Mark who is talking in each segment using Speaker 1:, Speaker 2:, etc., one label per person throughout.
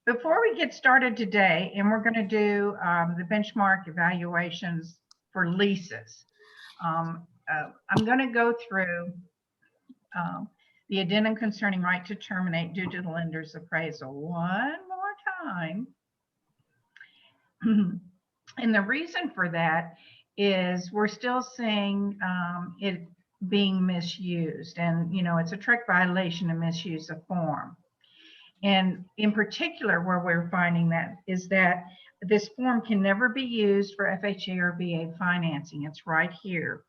Speaker 1: Before we get started today, and we're going to do the benchmark evaluations for leases, I'm going to go through the addendum concerning right to terminate due to the lender's appraisal one more time. And the reason for that is we're still seeing it being misused, and it's a TREC violation and misuse of form. And in particular, where we're finding that is that this form can never be used for FHA or VA financing. It's right here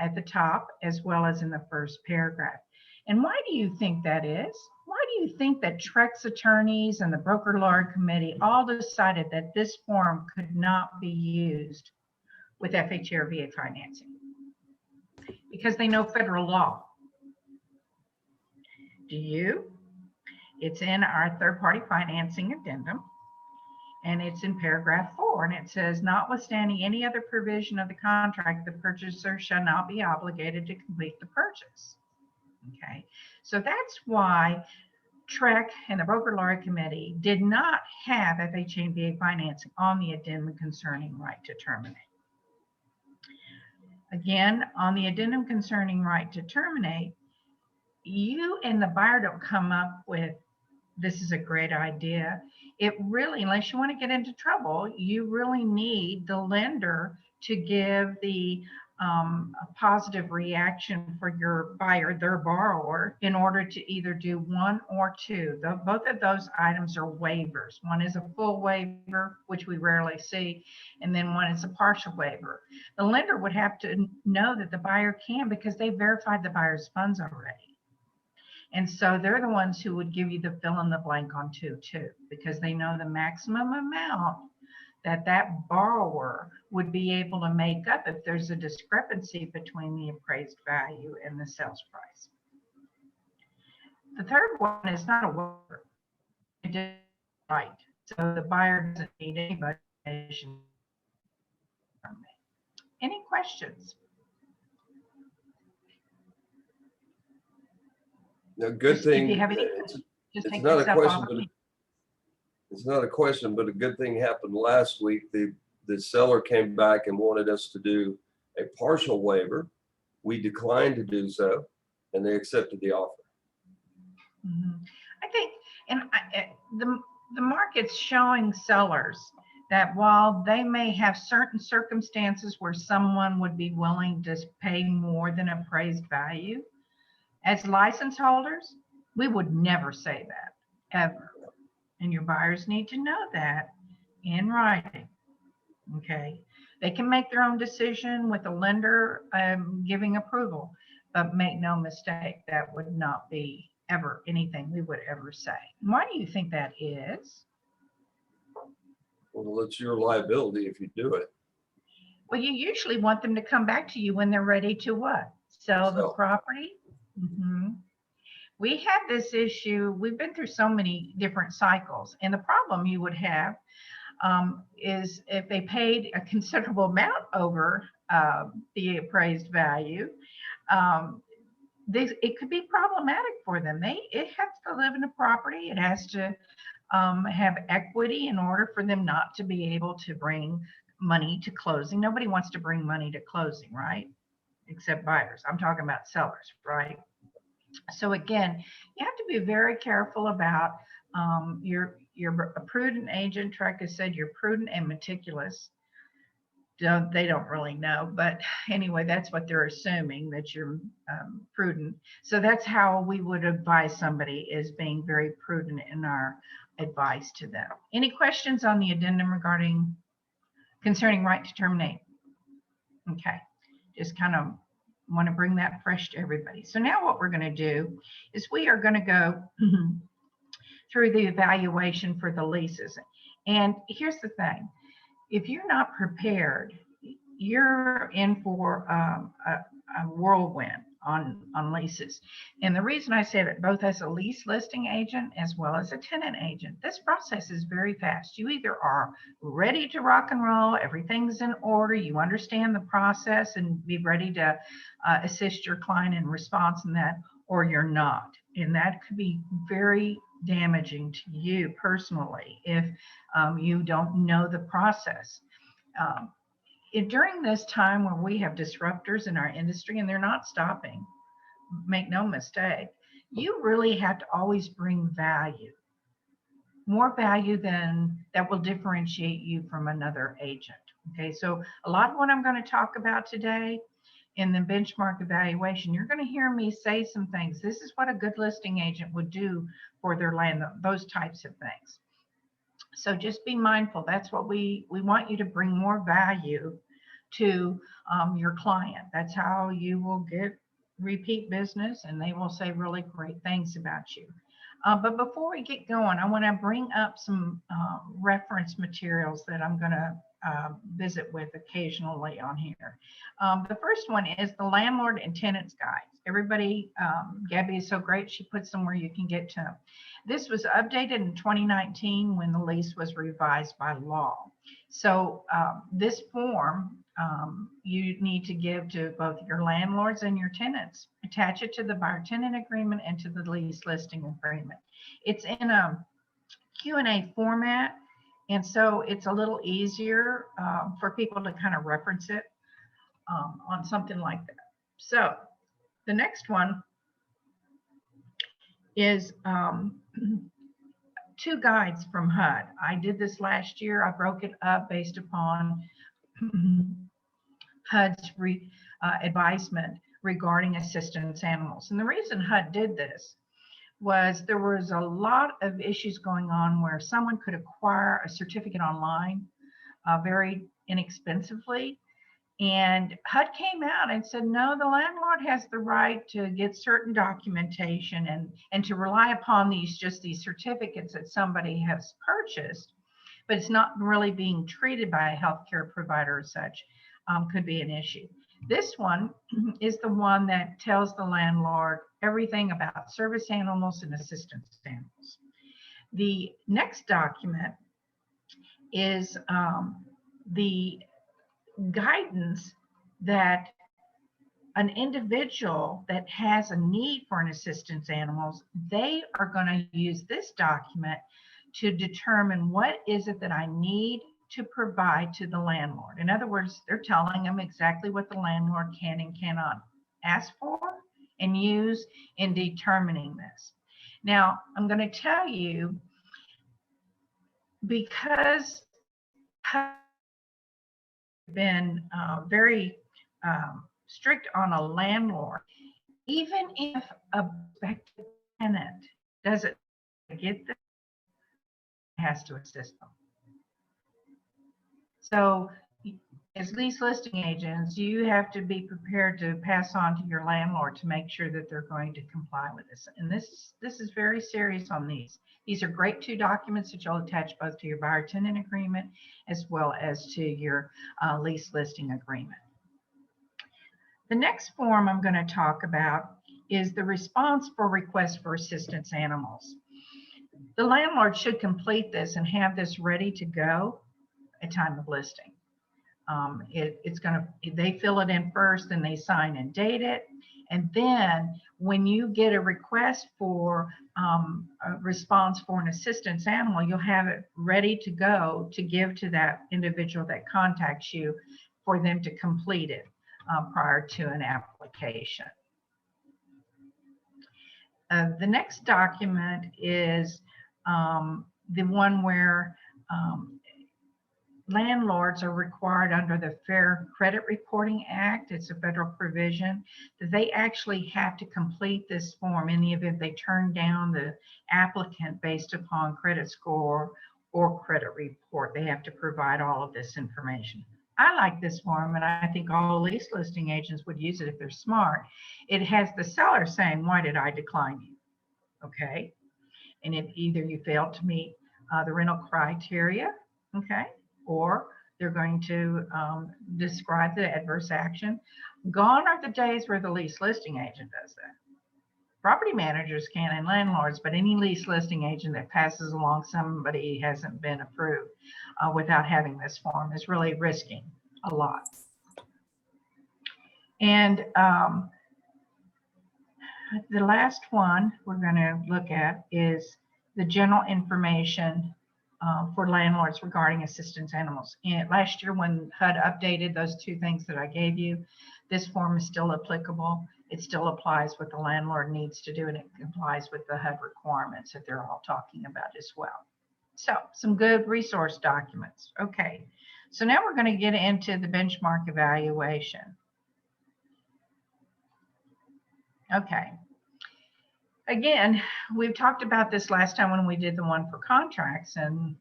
Speaker 1: at the top, as well as in the first paragraph. And why do you think that is? Why do you think that TREC's attorneys and the Broker Law Committee all decided that this form could not be used with FHA or VA financing? Because they know federal law. Do you? It's in our third-party financing addendum, and it's in paragraph 4, and it says, notwithstanding any other provision of the contract, the purchaser shall not be obligated to complete the purchase. Okay, so that's why TREC and the Broker Law Committee did not have FHA and VA financing on the addendum concerning right to terminate. Again, on the addendum concerning right to terminate, you and the buyer don't come up with, this is a great idea. It really, unless you want to get into trouble, you really need the lender to give the a positive reaction for your buyer, their borrower, in order to either do one or two. Both of those items are waivers. One is a full waiver, which we rarely see, and then one is a partial waiver. The lender would have to know that the buyer can, because they verified the buyer's funds already. And so they're the ones who would give you the fill in the blank on 2 too, because they know the maximum amount that that borrower would be able to make up if there's a discrepancy between the appraised value and the sales price. The third one is not a waiver. It is right. So the buyer doesn't need anybody. Any questions?
Speaker 2: No, good thing.
Speaker 1: If you have any,
Speaker 2: it's not a question, but it's not a question, but a good thing happened last week. The seller came back and wanted us to do a partial waiver. We declined to do so, and they accepted the offer.
Speaker 1: Mm-hmm. I think, and the market's showing sellers that while they may have certain circumstances where someone would be willing to pay more than appraised value, as license holders, we would never say that, ever. And your buyers need to know that in writing, okay? They can make their own decision with the lender giving approval, but make no mistake, that would not be ever anything we would ever say. Why do you think that is?
Speaker 2: Well, it's your liability if you do it.
Speaker 1: Well, you usually want them to come back to you when they're ready to what? Sell the property? Mm-hmm. We have this issue. We've been through so many different cycles, and the problem you would have is if they paid a considerable amount over the appraised value, it could be problematic for them. It has to live in a property. It has to have equity in order for them not to be able to bring money to closing. Nobody wants to bring money to closing, right? Except buyers. I'm talking about sellers, right? So again, you have to be very careful about you're a prudent agent. TREC has said you're prudent and meticulous. They don't really know, but anyway, that's what they're assuming, that you're prudent. So that's how we would advise somebody, is being very prudent in our advice to them. Any questions on the addendum concerning right to terminate? Okay, just kind of want to bring that fresh to everybody. So now what we're going to do is we are going to go through the evaluation for the leases. And here's the thing. If you're not prepared, you're in for a whirlwind on leases. And the reason I say that, both as a lease listing agent as well as a tenant agent, this process is very fast. You either are ready to rock and roll, everything's in order, you understand the process and be ready to assist your client in response in that, or you're not. And that could be very, damaging to you personally if you don't know the process. During this time where we have disruptors in our industry and they're not stopping, make no mistake, you really have to always bring value, more value than that will differentiate you from another agent. Okay, so a lot of what I'm going to talk about today in the benchmark evaluation, you're going to hear me say some things. This is what a good listing agent would do for their land, those types of things. So just be mindful. That's what we want you to bring more value to your client. That's how you will get repeat business and they will say really great things about you. But before we get going, I want to bring up some reference materials that I'm going to visit with occasionally on here. The first one is the Landlord and Tenants guides. Everybody, Gabby is so great, she puts them where you can get to them. This was updated in 2019 when the lease was revised by law. So this form you need to give to both your landlords and your tenants. Attach it to the buyer-tenant agreement and to the lease listing agreement. It's in a Q&A format, and so it's a little easier for people to kind of reference it on something like that. So the next one is 2 guides from HUD. I did this last year. I broke it up based upon HUD's advisement regarding assistance animals. And the reason HUD did this was there was a lot of issues going on where someone could acquire a certificate online very inexpensively. And HUD came out and said, no, the landlord has the right to get certain documentation and to rely upon these certificates that somebody has purchased, but it's not really being treated by a healthcare provider as such, could be an issue. This one is the one that tells the landlord everything about service animals and assistance animals. The next document is the guidance that an individual that has a need for an assistance animals, they are going to use this document to determine what is it that I need to provide to the landlord. In other words, they're telling them exactly what the landlord can and cannot ask for and use in determining this. Now, I'm going to tell you, because I've been very strict on a landlord, even if a prospective tenant doesn't get this, has to assist them. So as lease listing agents, you have to be prepared to pass on to your landlord to make sure that they're going to comply with this. And this is very serious on these. These are great 2 documents that you'll attach both to your buyer-tenant agreement as well as to your lease listing agreement. The next form I'm going to talk about is the response for requests for assistance animals. The landlord should complete this and have this ready to go at time of listing. They fill it in first, then they sign and date it. And then when you get a request for a response for an assistance animal, you'll have it ready to go to give to that individual that contacts you for them to complete it prior to an application. The next document is the one where landlords are required under the Fair Credit Reporting Act. It's a federal provision that they actually have to complete this form in the event they turn down the applicant based upon credit score or credit report. They have to provide all of this information. I like this form, and I think all lease listing agents would use it if they're smart. It has the seller saying, why did I decline you? Okay. And if either you failed to meet the rental criteria, okay, or they're going to describe the adverse action. Gone are the days where the lease listing agent does that. Property managers can and landlords, but any lease listing agent that passes along somebody who hasn't been approved without having this form is really risking a lot. And the last one we're going to look at is the general information for landlords regarding assistance animals. And last year when HUD updated those two things that I gave you, this form is still applicable. It still applies what the landlord needs to do, and it complies with the HUD requirements that they're all talking about as well. So some good resource documents. Okay, so now we're going to get into the benchmark evaluation. Okay. Again, we've talked about this last time when we did the one for contracts and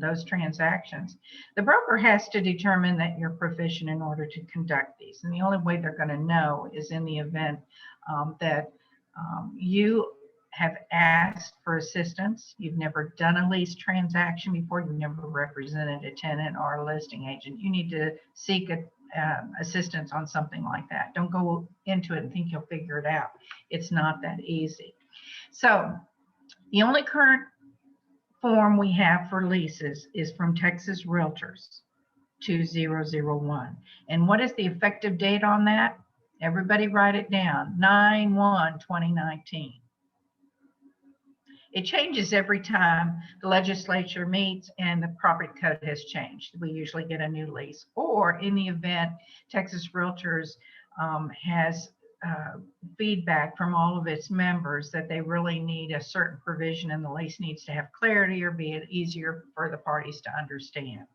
Speaker 1: those transactions. The broker has to determine that you're proficient in order to conduct these. And the only way they're going to know is in the event that you have asked for assistance. You've never done a lease transaction before. You've never represented a tenant or a listing agent. You need to seek assistance on something like that. Don't go into it and think you'll figure it out. It's not that easy. So the only current form we have for leases is from Texas Realtors 2001. And what is the effective date on that? Everybody write it down, 9/1/2019. It changes every time the legislature meets and the property code has changed. We usually get a new lease, or in the event Texas Realtors has feedback from all of its members that they really need a certain provision and the lease needs to have clarity or be easier for the parties to understand.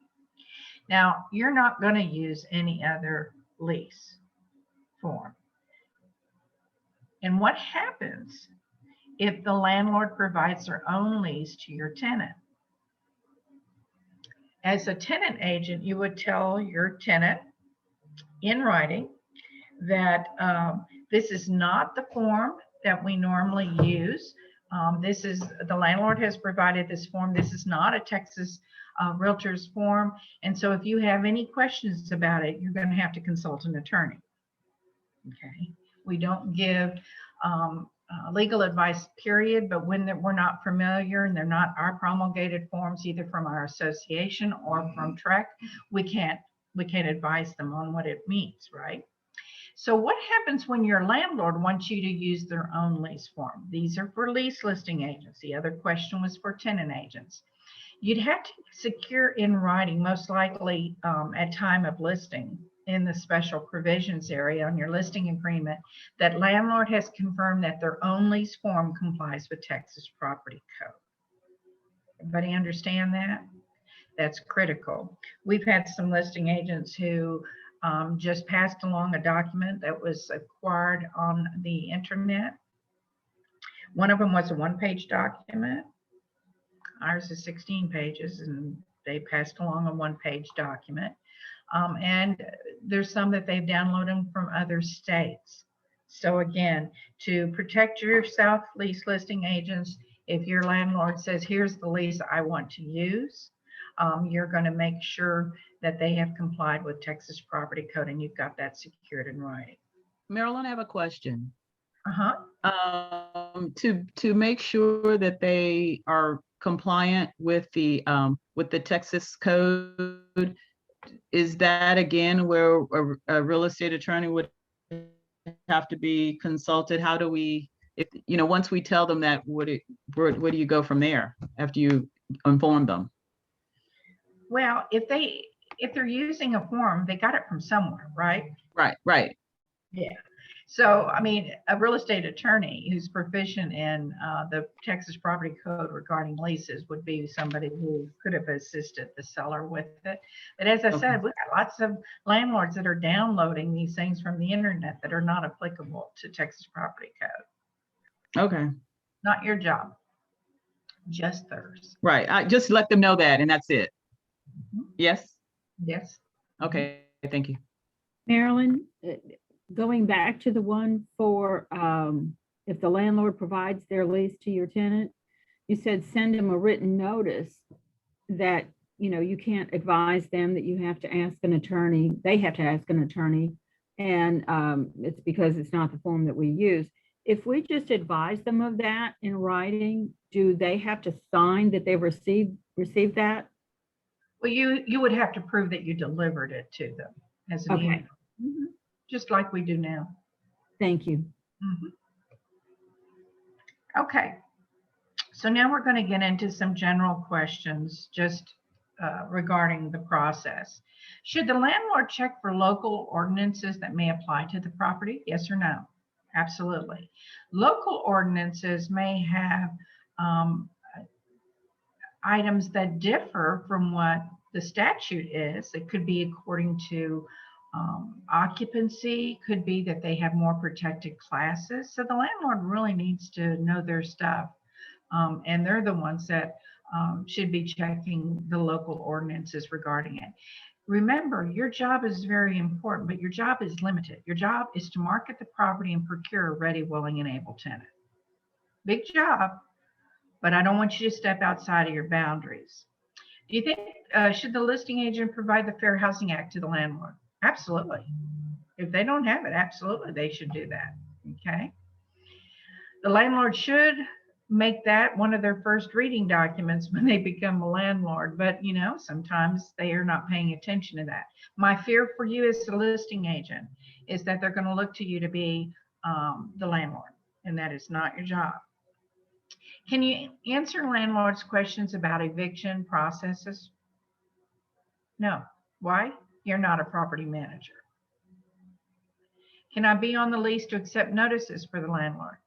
Speaker 1: Now, you're not going to use any other lease form. And what happens if the landlord provides their own lease to your tenant? As a tenant agent, you would tell your tenant in writing that this is not the form that we normally use. This is, the landlord has provided this form. This is not a Texas Realtors form. And so if you have any questions about it, you're going to have to consult an attorney. Okay. We don't give legal advice, period, but when we're not familiar and they're not our promulgated forms, either from our association or from TREC, we can't advise them on what it means, right? So what happens when your landlord wants you to use their own lease form? These are for lease listing agents. The other question was for tenant agents. You'd have to secure in writing, most likely at time of listing, in the special provisions area on your listing agreement, that landlord has confirmed that their own lease form complies with Texas property code. Everybody understand that? That's critical. We've had some listing agents who just passed along a document that was acquired on the internet. One of them was a one-page document. Ours is 16 pages, and they passed along a one-page document. And there's some that they've downloaded from other states. So again, to protect yourself, lease listing agents, if your landlord says, here's the lease I want to use, you're going to make sure that they have complied with Texas property code and you've got that secured in writing.
Speaker 3: Marilyn, I have a question.
Speaker 1: Uh-huh.
Speaker 3: To make sure that they are compliant with the Texas code, is that again where a real estate attorney would have to be consulted? How do we, if once we tell them that, where do you go from there after you inform them?
Speaker 1: Well, if they're using a form, they got it from somewhere, right?
Speaker 3: Right.
Speaker 1: Yeah. So, I mean, a real estate attorney who's proficient in the Texas property code regarding leases would be somebody who could have assisted the seller with it. But as I said, we've got lots of landlords that are downloading these things from the internet that are not applicable to Texas property code.
Speaker 3: Okay.
Speaker 1: Not your job, just theirs.
Speaker 3: Right. I just let them know that, and that's it.
Speaker 1: Mm-hmm.
Speaker 3: Yes.
Speaker 1: Yes.
Speaker 3: Okay. Thank you.
Speaker 4: Marilyn, going back to the one for if the landlord provides their lease to your tenant, you said send them a written notice that you can't advise them, that you have to ask an attorney. They have to ask an attorney, and it's because it's not the form that we use. If we just advise them of that in writing, do they have to sign that they've received that?
Speaker 1: Well, you would have to prove that you delivered it to them as an email. Mm-hmm. Just like we do now.
Speaker 4: Thank you.
Speaker 1: Mm-hmm. Okay. So now we're going to get into some general questions just regarding the process. Should the landlord check for local ordinances that may apply to the property? Yes or no? Absolutely. Local ordinances may have items that differ from what the statute is. It could be according to occupancy, could be that they have more protected classes. So the landlord really needs to know their stuff. And they're the ones that should be checking the local ordinances regarding it. Remember, your job is very important, but your job is limited. Your job is to market the property and procure a ready, willing, and able tenant. Big job, but I don't want you to step outside of your boundaries. Do you think, should the listing agent provide the Fair Housing Act to the landlord? Absolutely. If they don't have it, absolutely, they should do that, okay? The landlord should make that one of their first reading documents when they become a landlord, but you know, sometimes they are not paying attention to that. My fear for you as a listing agent is that they're going to look to you to be the landlord, and that is not your job. Can you answer landlords' questions about eviction processes? No. Why? You're not a property manager. Can I be on the lease to accept notices for the landlord?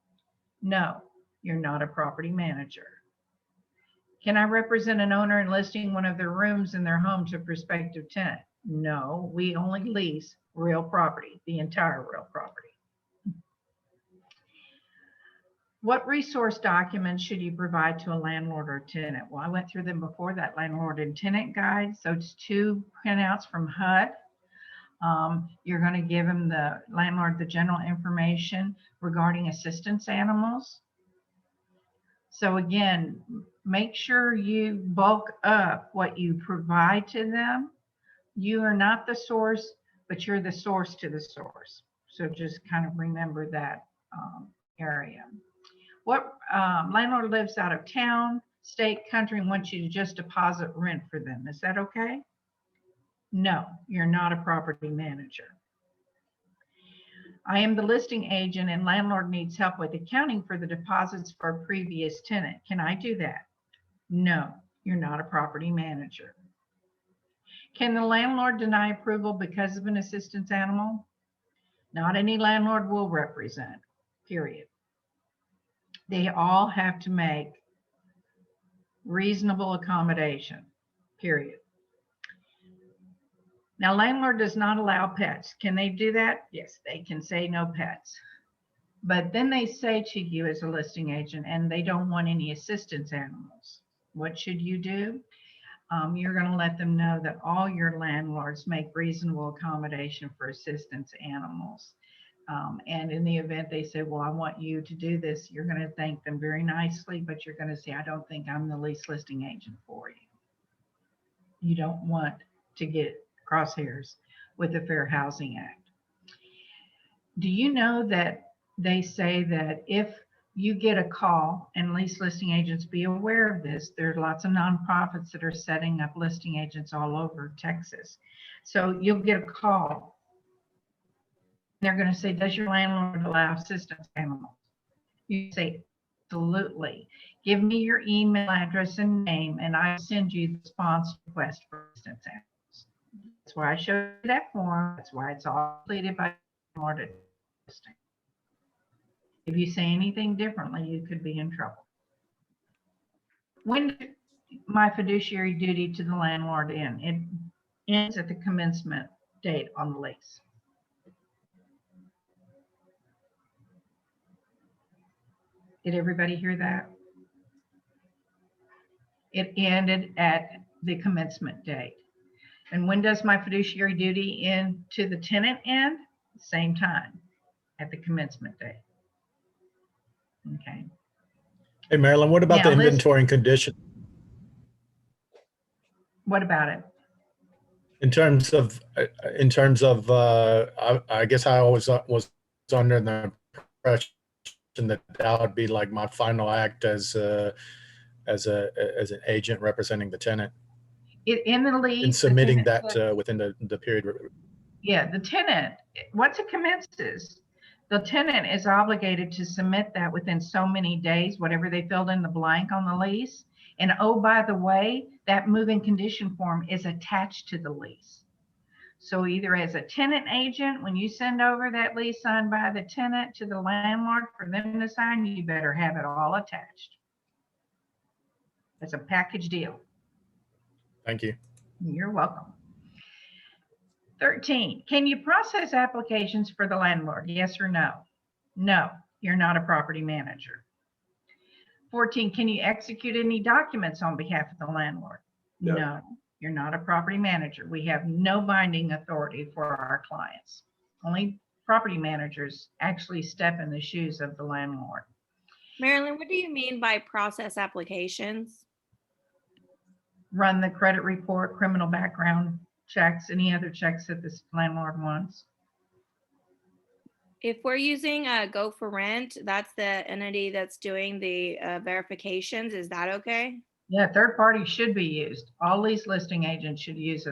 Speaker 1: No. You're not a property manager. Can I represent an owner in listing one of their rooms in their home to a prospective tenant? No, we only lease real property, the entire real property. What resource documents should you provide to a landlord or tenant? Well, I went through them before, that landlord and tenant guide. So it's 2 printouts from HUD. You're going to give them, the landlord, the general information regarding assistance animals. So again, make sure you bulk up what you provide to them. You are not the source, but you're the source to the source. So just kind of remember that area. What landlord lives out of town, state, country, and wants you to just deposit rent for them? Is that okay? No, you're not a property manager. I am the listing agent and landlord needs help with accounting for the deposits for a previous tenant. Can I do that? No, you're not a property manager. Can the landlord deny approval because of an assistance animal? Not any landlord will represent, period. They all have to make reasonable accommodation, period. Now, landlord does not allow pets. Can they do that? Yes, they can say no pets. But then they say to you as a listing agent, and they don't want any assistance animals. What should you do? You're going to let them know that all your landlords make reasonable accommodation for assistance animals. And in the event they say, well, I want you to do this, you're going to thank them very nicely, but you're going to say, I don't think I'm the lease listing agent for you. You don't want to get crosshairs with the Fair Housing Act. Do you know that they say that if you get a call, and lease listing agents, be aware of this, there are lots of nonprofits that are setting up listing agents all over Texas. So you'll get a call. They're going to say, does your landlord allow assistance animals? You say, absolutely. Give me your email address and name, and I'll send you the response request for assistance animals. That's why I showed you that form. That's why it's all completed by landlord and listing. If you say anything differently, you could be in trouble. When does my fiduciary duty to the landlord end? It ends at the commencement date on the lease. Did everybody hear that? It ended at the commencement date. And when does my fiduciary duty end to the tenant end? Same time, at the commencement date. Okay.
Speaker 5: Hey, Marilyn, what about
Speaker 1: Now,
Speaker 5: the inventory and condition?
Speaker 1: What about it?
Speaker 5: In terms of, I guess I always was under the impression that that would be like my final act as an agent representing the tenant
Speaker 1: In the lease.
Speaker 5: in submitting that within the period.
Speaker 1: Yeah, the tenant, once it commences, The tenant is obligated to submit that within so many days, whatever they filled in the blank on the lease. And oh, by the way, that moving condition form is attached to the lease. So either as a tenant agent, when you send over that lease signed by the tenant to the landlord for them to sign, you better have it all attached. It's a package deal.
Speaker 5: Thank you.
Speaker 1: You're welcome. 13, can you process applications for the landlord? Yes or no? No, you're not a property manager. 14, can you execute any documents on behalf of the landlord?
Speaker 2: No.
Speaker 1: No, you're not a property manager. We have no binding authority for our clients. Only property managers actually step in the shoes of the landlord.
Speaker 6: Marilyn, what do you mean by process applications?
Speaker 1: Run the credit report, criminal background checks, any other checks that this landlord wants.
Speaker 6: If we're using Go for Rent, that's the entity that's doing the verifications. Is that okay?
Speaker 1: Yeah, third party should be used. All lease listing agents should use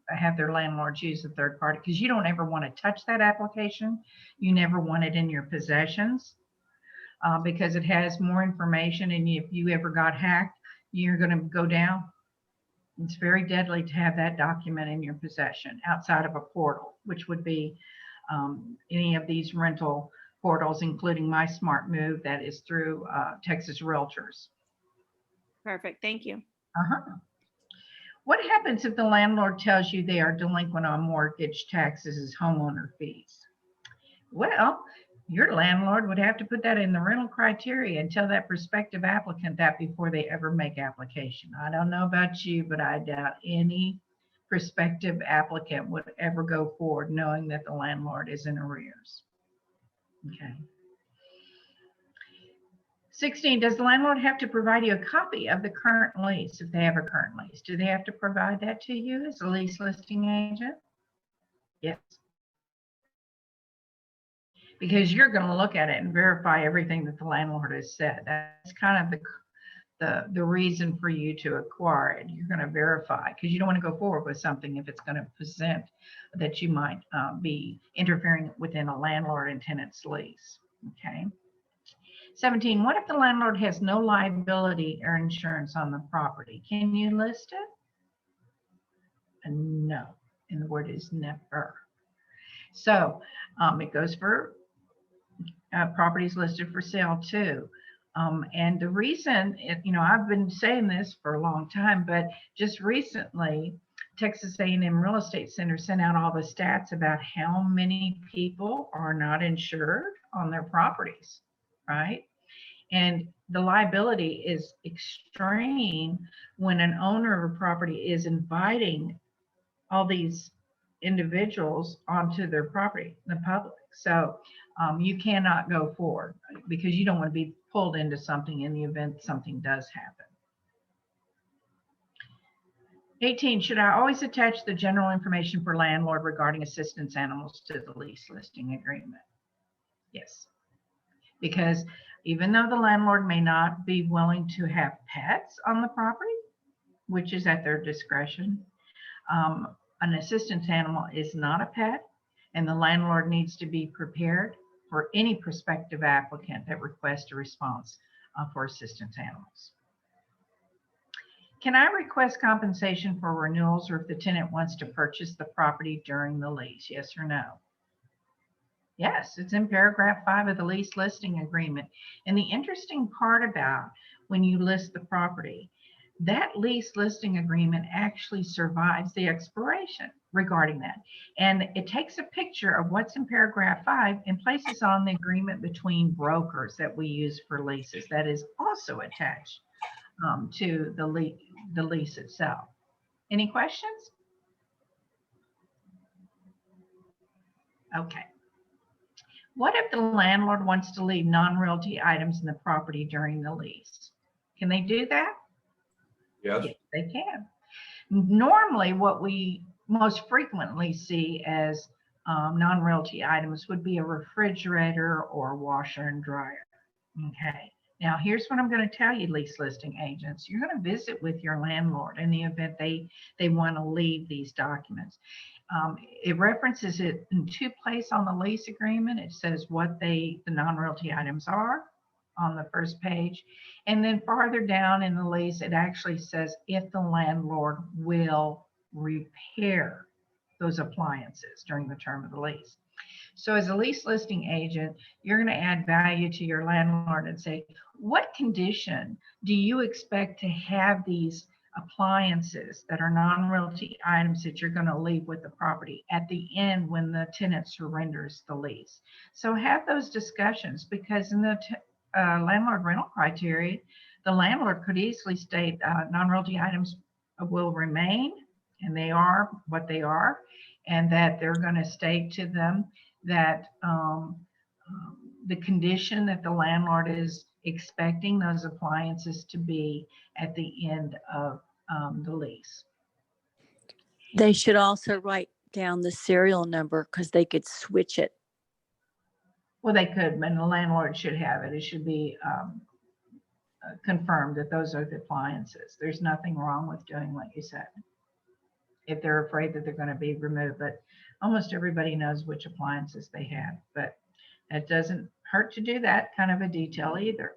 Speaker 1: have their landlords use a third party, because you don't ever want to touch that application. You never want it in your possessions because it has more information, and if you ever got hacked, you're going to go down. It's very deadly to have that document in your possession outside of a portal, which would be any of these rental portals, including My Smart Move, that is through Texas Realtors.
Speaker 6: Perfect. Thank you.
Speaker 1: What happens if the landlord tells you they are delinquent on mortgage, taxes, as homeowner fees? Well, your landlord would have to put that in the rental criteria and tell that prospective applicant that before they ever make application. I don't know about you, but I doubt any prospective applicant would ever go forward knowing that the landlord is in arrears. Okay. 16, does the landlord have to provide you a copy of the current lease if they have a current lease? Do they have to provide that to you as a lease listing agent? Yes. Because you're going to look at it and verify everything that the landlord has said. That's kind of the reason for you to acquire it. You're going to verify, because you don't want to go forward with something if it's going to present that you might be interfering within a landlord and tenant's lease. Okay. 17, what if the landlord has no liability or insurance on the property? Can you list it? No, and the word is never. So it goes for properties listed for sale too. And the reason, I've been saying this for a long time, but just recently, Texas A&M Real Estate Center sent out all the stats about how many people are not insured on their properties, right? And the liability is extreme when an owner of a property is inviting all these individuals onto their property, the public. So you cannot go forward because you don't want to be pulled into something in the event something does happen. 18, should I always attach the general information for landlord regarding assistance animals to the lease listing agreement? Yes, because even though the landlord may not be willing to have pets on the property, which is at their discretion, an assistance animal is not a pet, and the landlord needs to be prepared for any prospective applicant that requests a response for assistance animals. Can I request compensation for renewals, or if the tenant wants to purchase the property during the lease? Yes or no? Yes, it's in paragraph 5 of the lease listing agreement. And the interesting part about when you list the property, that lease listing agreement actually survives the expiration regarding that. And it takes a picture of what's in paragraph 5 and places on the agreement between brokers that we use for leases. That is also attached to the lease itself. Any questions? Okay. What if the landlord wants to leave non-realty items in the property during the lease? Can they do that?
Speaker 2: Yes.
Speaker 1: Yes, they can. Normally, what we most frequently see as non-realty items would be a refrigerator or a washer and dryer. Okay. Now, here's what I'm going to tell you, lease listing agents. You're going to visit with your landlord in the event they want to leave these documents. It references it in two places on the lease agreement. It says what the non-realty items are on the first page. And then farther down in the lease, it actually says if the landlord will repair those appliances during the term of the lease. So as a lease listing agent, you're going to add value to your landlord and say, what condition do you expect to have these appliances that are non-realty items that you're going to leave with the property at the end when the tenant surrenders the lease? So have those discussions, because in the landlord rental criteria, the landlord could easily state non-realty items will remain, and they are what they are, and that they're going to state to them that the condition that the landlord is expecting those appliances to be at the end of the lease.
Speaker 7: They should also write down the serial number because they could switch it.
Speaker 1: Well, they could, but the landlord should have it. It should be confirmed that those are the appliances. There's nothing wrong with doing what you said, if they're afraid that they're going to be removed. But almost everybody knows which appliances they have, but it doesn't hurt to do that kind of a detail either.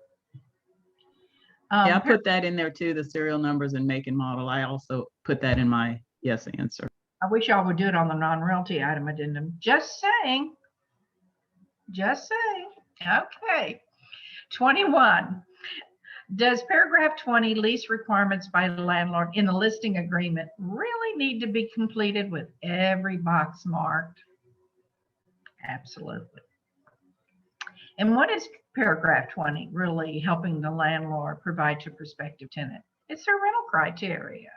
Speaker 3: Yeah, I put that in there too, the serial numbers and make and model. I also put that in my yes answer.
Speaker 1: I wish y'all would do it on the non-realty item addendum. Just saying. Just saying. Okay. 21. Does paragraph 20, lease requirements by the landlord in the listing agreement, really need to be completed with every box marked? Absolutely. And what is paragraph 20 really helping the landlord provide to prospective tenant? It's their rental criteria.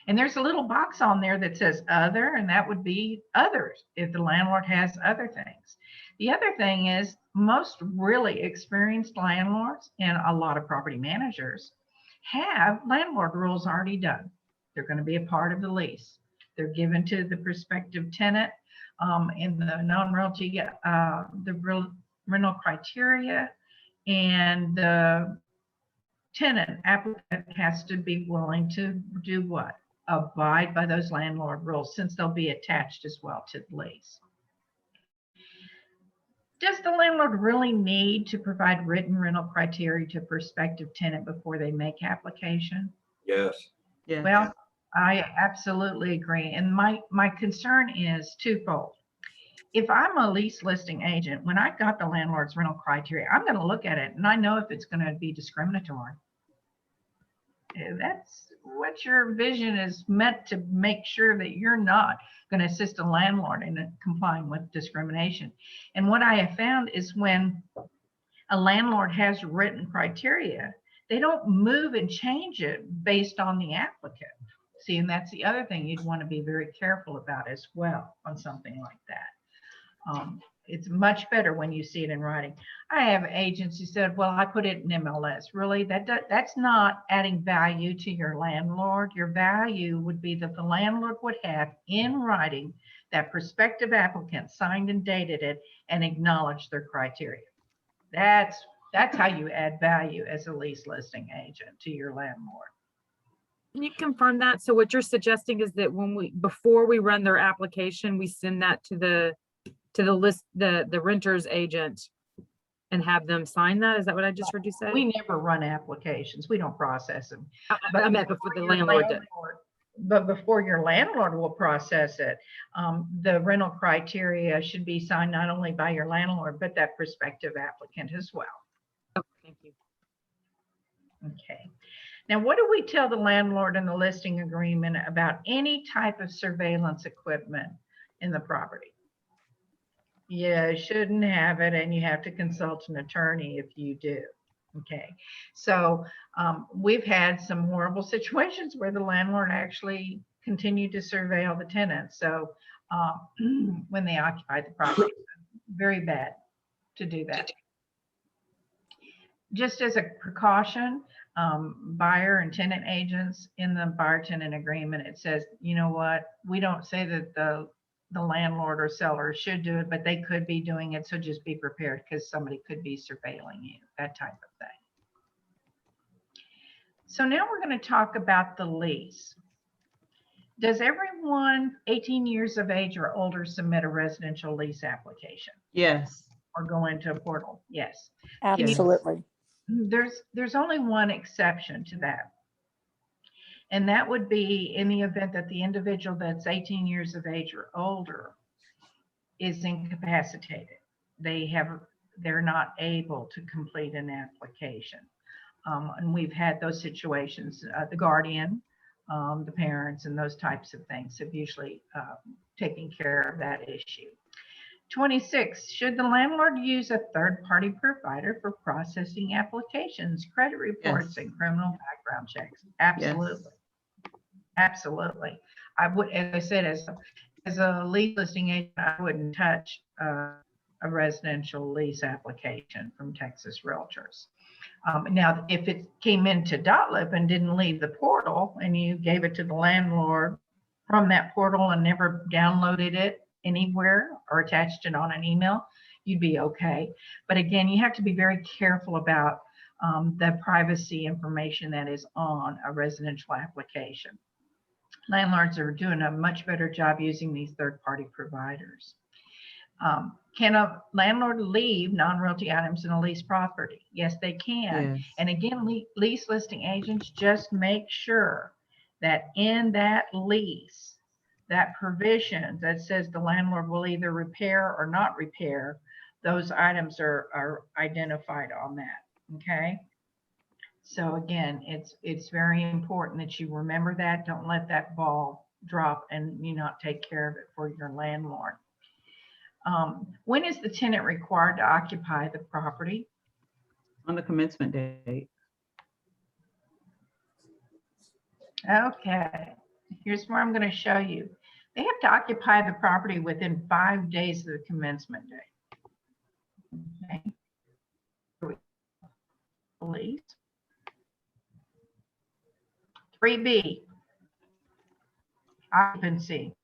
Speaker 1: And there's a little box on there that says other, and that would be others if the landlord has other things. The other thing is most really experienced landlords and a lot of property managers have landlord rules already done. They're going to be a part of the lease. They're given to the prospective tenant in the non-realty, the rental criteria, and the tenant applicant has to be willing to do what? Abide by those landlord rules, since they'll be attached as well to the lease. Does the landlord really need to provide written rental criteria to prospective tenant before they make application?
Speaker 2: Yes.
Speaker 3: Yeah.
Speaker 1: Well, I absolutely agree. And my concern is twofold. If I'm a lease listing agent, when I got the landlord's rental criteria, I'm going to look at it and I know if it's going to be discriminatory. That's what your vision is meant to make sure that you're not going to assist a landlord in complying with discrimination. And what I have found is when a landlord has written criteria, they don't move and change it based on the applicant. See, and that's the other thing you'd want to be very careful about as well on something like that. It's much better when you see it in writing. I have agents who said, well, I put it in MLS. Really, that's not adding value to your landlord. Your value would be that the landlord would have in writing that prospective applicant signed and dated it and acknowledged their criteria. That's how you add value as a lease listing agent to your landlord.
Speaker 8: Can you confirm that? So what you're suggesting is that before we run their application, we send that to the list, the renter's agent, and have them sign that? Is that what I just heard you say?
Speaker 1: We never run applications. We don't process them.
Speaker 8: But I meant before the landlord did.
Speaker 1: But before your landlord will process it, the rental criteria should be signed not only by your landlord, but that prospective applicant as well.
Speaker 8: Okay, thank you.
Speaker 1: Okay. Now, what do we tell the landlord in the listing agreement about any type of surveillance equipment in the property? You shouldn't have it, and you have to consult an attorney if you do. Okay, so we've had some horrible situations where the landlord actually continued to surveil the tenant. So when they occupied the property, very bad to do that. Just as a precaution, buyer and tenant agents in the buyer tenant agreement, it says, you know what, we don't say that the landlord or seller should do it, but they could be doing it. So just be prepared because somebody could be surveilling you, that type of thing. So now we're going to talk about the lease. Does everyone 18 years of age or older submit a residential lease application
Speaker 3: Yes.
Speaker 1: or go into a portal? Yes.
Speaker 7: Absolutely.
Speaker 1: There's only one exception to that. And that would be in the event that the individual that's 18 years of age or older is incapacitated. They're not able to complete an application. And we've had those situations, the guardian, the parents, and those types of things have usually taken care of that issue. 26, should the landlord use a third-party provider for processing applications, credit reports,
Speaker 3: Yes.
Speaker 1: and criminal background checks? Absolutely. Absolutely. I would, as I said, as a lease listing agent, I wouldn't touch a residential lease application from Texas Realtors. Now, if it came into .lib and didn't leave the portal and you gave it to the landlord from that portal and never downloaded it anywhere or attached it on an email, you'd be okay. But again, you have to be very careful about the privacy information that is on a residential application. Landlords are doing a much better job using these third-party providers. Can a landlord leave non-realty items in a lease property? Yes, they can.
Speaker 3: Yes.
Speaker 1: And again, lease listing agents just make sure that in that lease, that provision that says the landlord will either repair or not repair, those items are identified on that, okay? So again, it's very important that you remember that. Don't let that ball drop and you not take care of it for your landlord. When is the tenant required to occupy the property?
Speaker 3: On the commencement date.
Speaker 1: Okay, here's where I'm going to show you. They have to occupy the property within 5 days of the commencement date. Okay. Please. 3B, occupancy.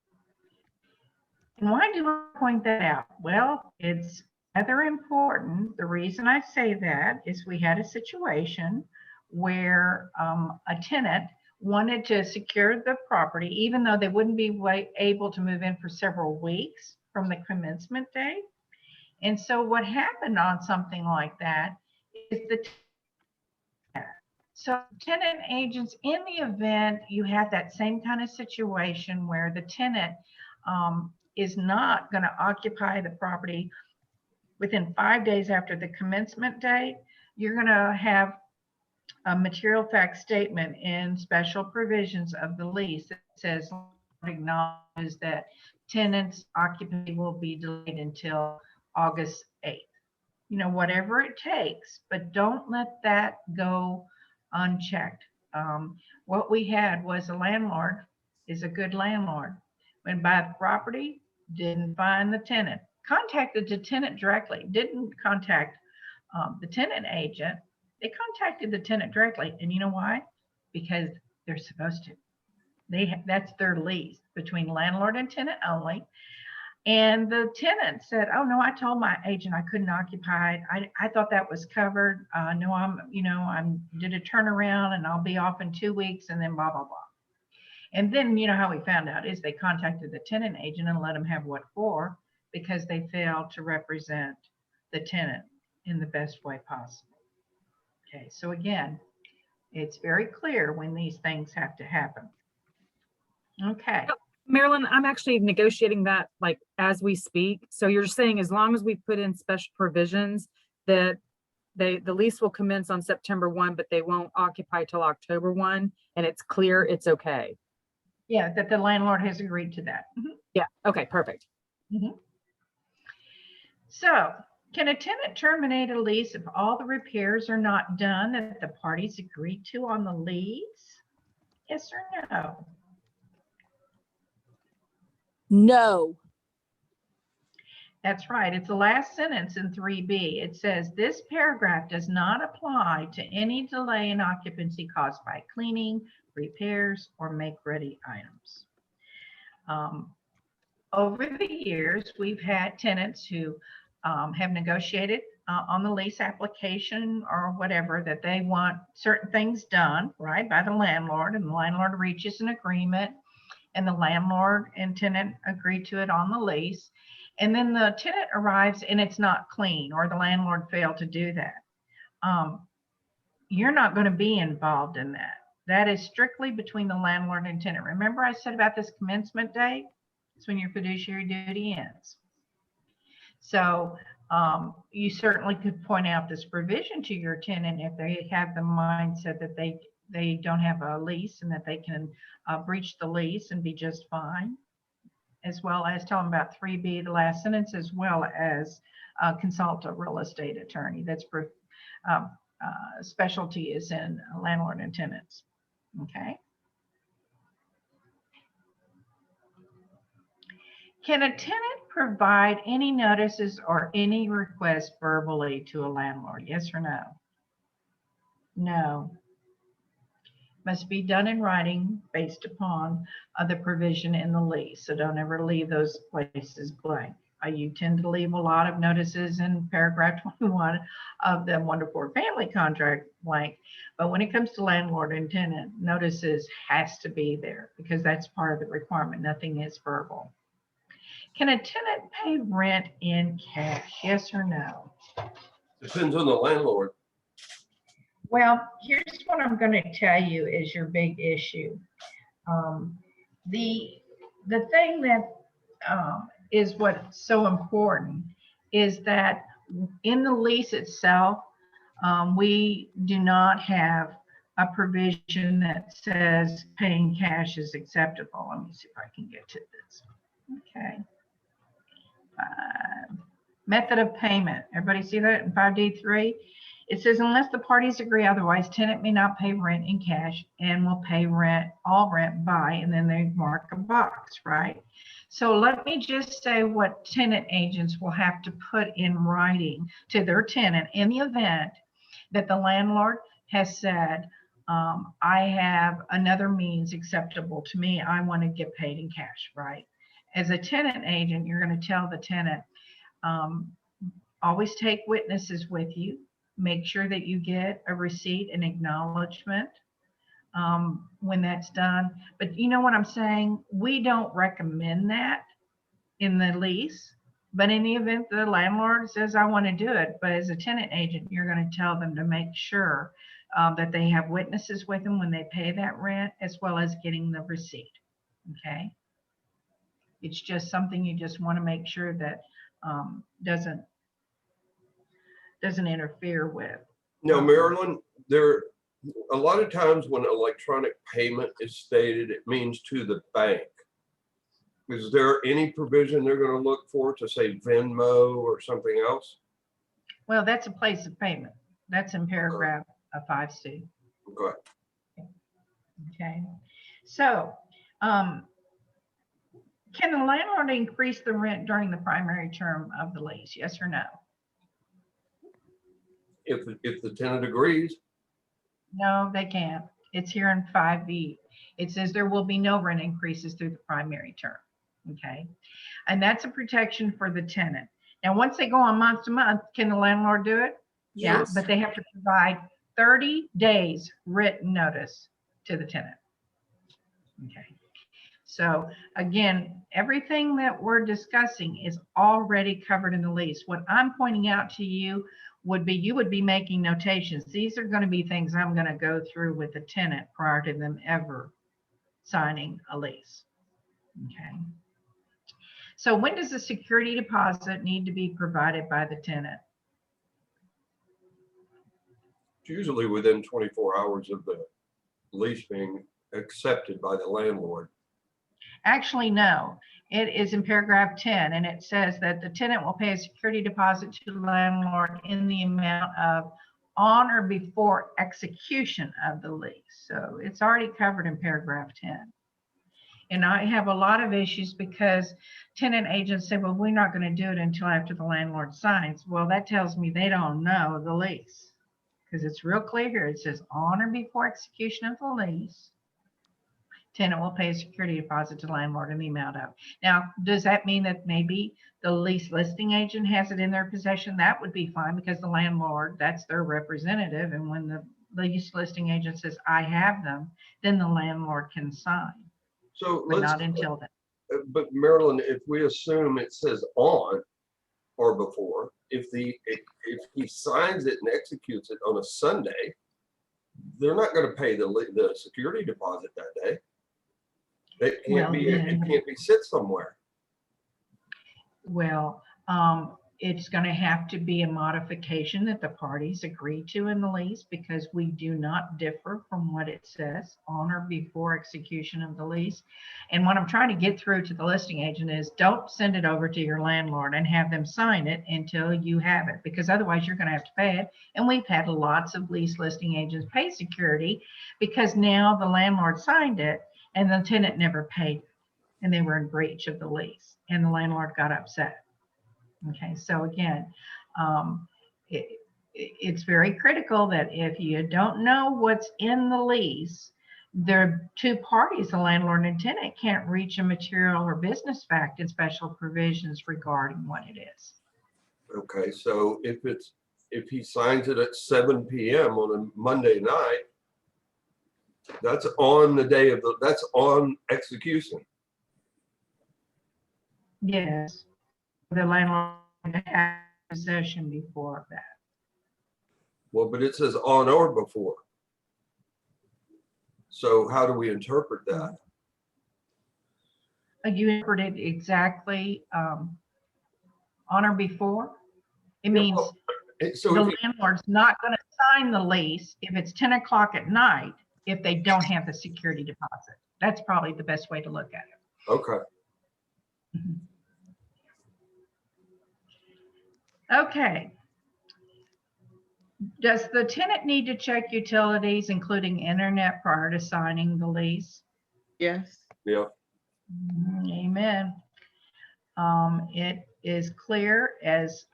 Speaker 1: And why do I point that out? Well, it's rather important. The reason I say that is we had a situation where a tenant wanted to secure the property, even though they wouldn't be able to move in for several weeks from the commencement date. And so what happened on something like that is so tenant agents, in the event you have that same kind of situation where the tenant is not going to occupy the property within 5 days after the commencement date, you're going to have a material fact statement in special provisions of the lease that says acknowledges that tenant's occupancy will be delayed until August 8th. You know, whatever it takes, but don't let that go unchecked. What we had was a landlord is a good landlord. Went by the property, didn't find the tenant, contacted the tenant directly, didn't contact the tenant agent. They contacted the tenant directly. And you know why? Because they're supposed to. That's their lease between landlord and tenant only. And the tenant said, oh no, I told my agent I couldn't occupy it. I thought that was covered. No, I'm did a turnaround and I'll be off in 2 weeks and then blah, blah, blah. And then, you know, how we found out is they contacted the tenant agent and let them have what for, because they failed to represent the tenant in the best way possible. Okay, so again, it's very clear when these things have to happen. Okay.
Speaker 8: Marilyn, I'm actually negotiating that like as we speak. So you're saying as long as we put in special provisions that the lease will commence on September 1, but they won't occupy till October 1, and it's clear it's okay.
Speaker 1: Yeah, that the landlord has agreed to that. Mm-hmm.
Speaker 8: Yeah, okay, perfect.
Speaker 1: Mm-hmm. So, can a tenant terminate a lease if all the repairs are not done that the parties agreed to on the lease? Yes or no?
Speaker 7: No.
Speaker 1: That's right. It's the last sentence in 3B. It says this paragraph does not apply to any delay in occupancy caused by cleaning, repairs, or make-ready items. Over the years, we've had tenants who have negotiated on the lease application or whatever that they want certain things done, right, by the landlord, and the landlord reaches an agreement and the landlord and tenant agree to it on the lease. And then the tenant arrives and it's not clean, or the landlord failed to do that. You're not going to be involved in that. That is strictly between the landlord and tenant. Remember I said about this commencement date? It's when your fiduciary duty ends. So you certainly could point out this provision to your tenant if they have the mindset that they don't have a lease and that they can breach the lease and be just fine, as well as tell them about 3B, the last sentence, as well as consult a real estate attorney. That's specialty is in landlord and tenants. Okay. Can a tenant provide any notices or any requests verbally to a landlord? Yes or no? No. Must be done in writing based upon the provision in the lease. So don't ever leave those places blank. You tend to leave a lot of notices in paragraph 21 of the 1 to 4 family contract blank. But when it comes to landlord and tenant, notices has to be there because that's part of the requirement. Nothing is verbal. Can a tenant pay rent in cash? Yes or no?
Speaker 2: Depends on the landlord.
Speaker 1: Well, here's what I'm going to tell you is your big issue. The thing that is what's so important is that in the lease itself, we do not have a provision that says paying cash is acceptable. Let me see if I can get to this. Okay. Method of payment. Everybody see that in 5D3? It says unless the parties agree otherwise, tenant may not pay rent in cash and will pay all rent by, and then they mark a box, right? So let me just say what tenant agents will have to put in writing to their tenant in the event that the landlord has said, I have another means acceptable to me. I want to get paid in cash, right? As a tenant agent, you're going to tell the tenant, always take witnesses with you. Make sure that you get a receipt and acknowledgement when that's done. But you know what I'm saying? We don't recommend that in the lease. But in the event the landlord says, I want to do it, but as a tenant agent, you're going to tell them to make sure that they have witnesses with them when they pay that rent, as well as getting the receipt. Okay. It's just something you just want to make sure that doesn't interfere with.
Speaker 2: Now, Marilyn, a lot of times when electronic payment is stated, it means to the bank. Is there any provision they're going to look for to say Venmo or something else?
Speaker 1: Well, that's a place of payment. That's in paragraph 5C.
Speaker 2: Okay.
Speaker 1: Okay. So, can the landlord increase the rent during the primary term of the lease? Yes or no?
Speaker 2: If the tenant agrees.
Speaker 1: No, they can't. It's here in 5B. It says there will be no rent increases through the primary term. Okay. And that's a protection for the tenant. Now, once they go on month to month, can the landlord do it? Yeah,
Speaker 6: Yes.
Speaker 1: but they have to provide 30 days written notice to the tenant. Okay. So again, everything that we're discussing is already covered in the lease. What I'm pointing out to you would be, you would be making notations. These are going to be things I'm going to go through with the tenant prior to them ever signing a lease. Okay. So when does the security deposit need to be provided by the tenant?
Speaker 2: It's usually within 24 hours of the lease being accepted by the landlord.
Speaker 1: Actually, no. It is in paragraph 10, and it says that the tenant will pay a security deposit to the landlord in the amount of on or before execution of the lease. So it's already covered in paragraph 10. And I have a lot of issues because tenant agents say, well, we're not going to do it until after the landlord signs. Well, that tells me they don't know the lease, because it's real clear here. It says on or before execution of the lease, tenant will pay a security deposit to the landlord in the amount of. Now, does that mean that maybe the lease listing agent has it in their possession? That would be fine, because the landlord, that's their representative. And when the lease listing agent says, I have them, then the landlord can sign.
Speaker 2: So
Speaker 1: but
Speaker 2: let's,
Speaker 1: not until then.
Speaker 2: but Marilyn, if we assume it says on or before, if he signs it and executes it on a Sunday, they're not going to pay the security deposit that day. It
Speaker 1: Well,
Speaker 2: can't be sit somewhere.
Speaker 1: Well, it's going to have to be a modification that the parties agree to in the lease, because we do not differ from what it says on or before execution of the lease. And what I'm trying to get through to the listing agent is, don't send it over to your landlord and have them sign it until you have it, because otherwise you're going to have to pay it. And we've had lots of lease listing agents pay security because now the landlord signed it and the tenant never paid it, and they were in breach of the lease, and the landlord got upset. Okay, so again, it's very critical that if you don't know what's in the lease, there are two parties, the landlord and tenant, can't reach a material or business fact in special provisions regarding what it is.
Speaker 2: Okay, so if he signs it at 7 p.m. on a Monday night, that's on the day of that's on execution.
Speaker 1: Yes, the landlord had possession before that.
Speaker 2: Well, but it says on or before. So how do we interpret that?
Speaker 1: You interpreted exactly on or before. It means
Speaker 2: So
Speaker 1: the landlord's not going to sign the lease if it's 10 o'clock at night if they don't have the security deposit. That's probably the best way to look at it.
Speaker 2: okay.
Speaker 1: Okay. Does the tenant need to check utilities, including internet, prior to signing the lease?
Speaker 3: Yes.
Speaker 2: Yeah.
Speaker 1: Amen. It is clear as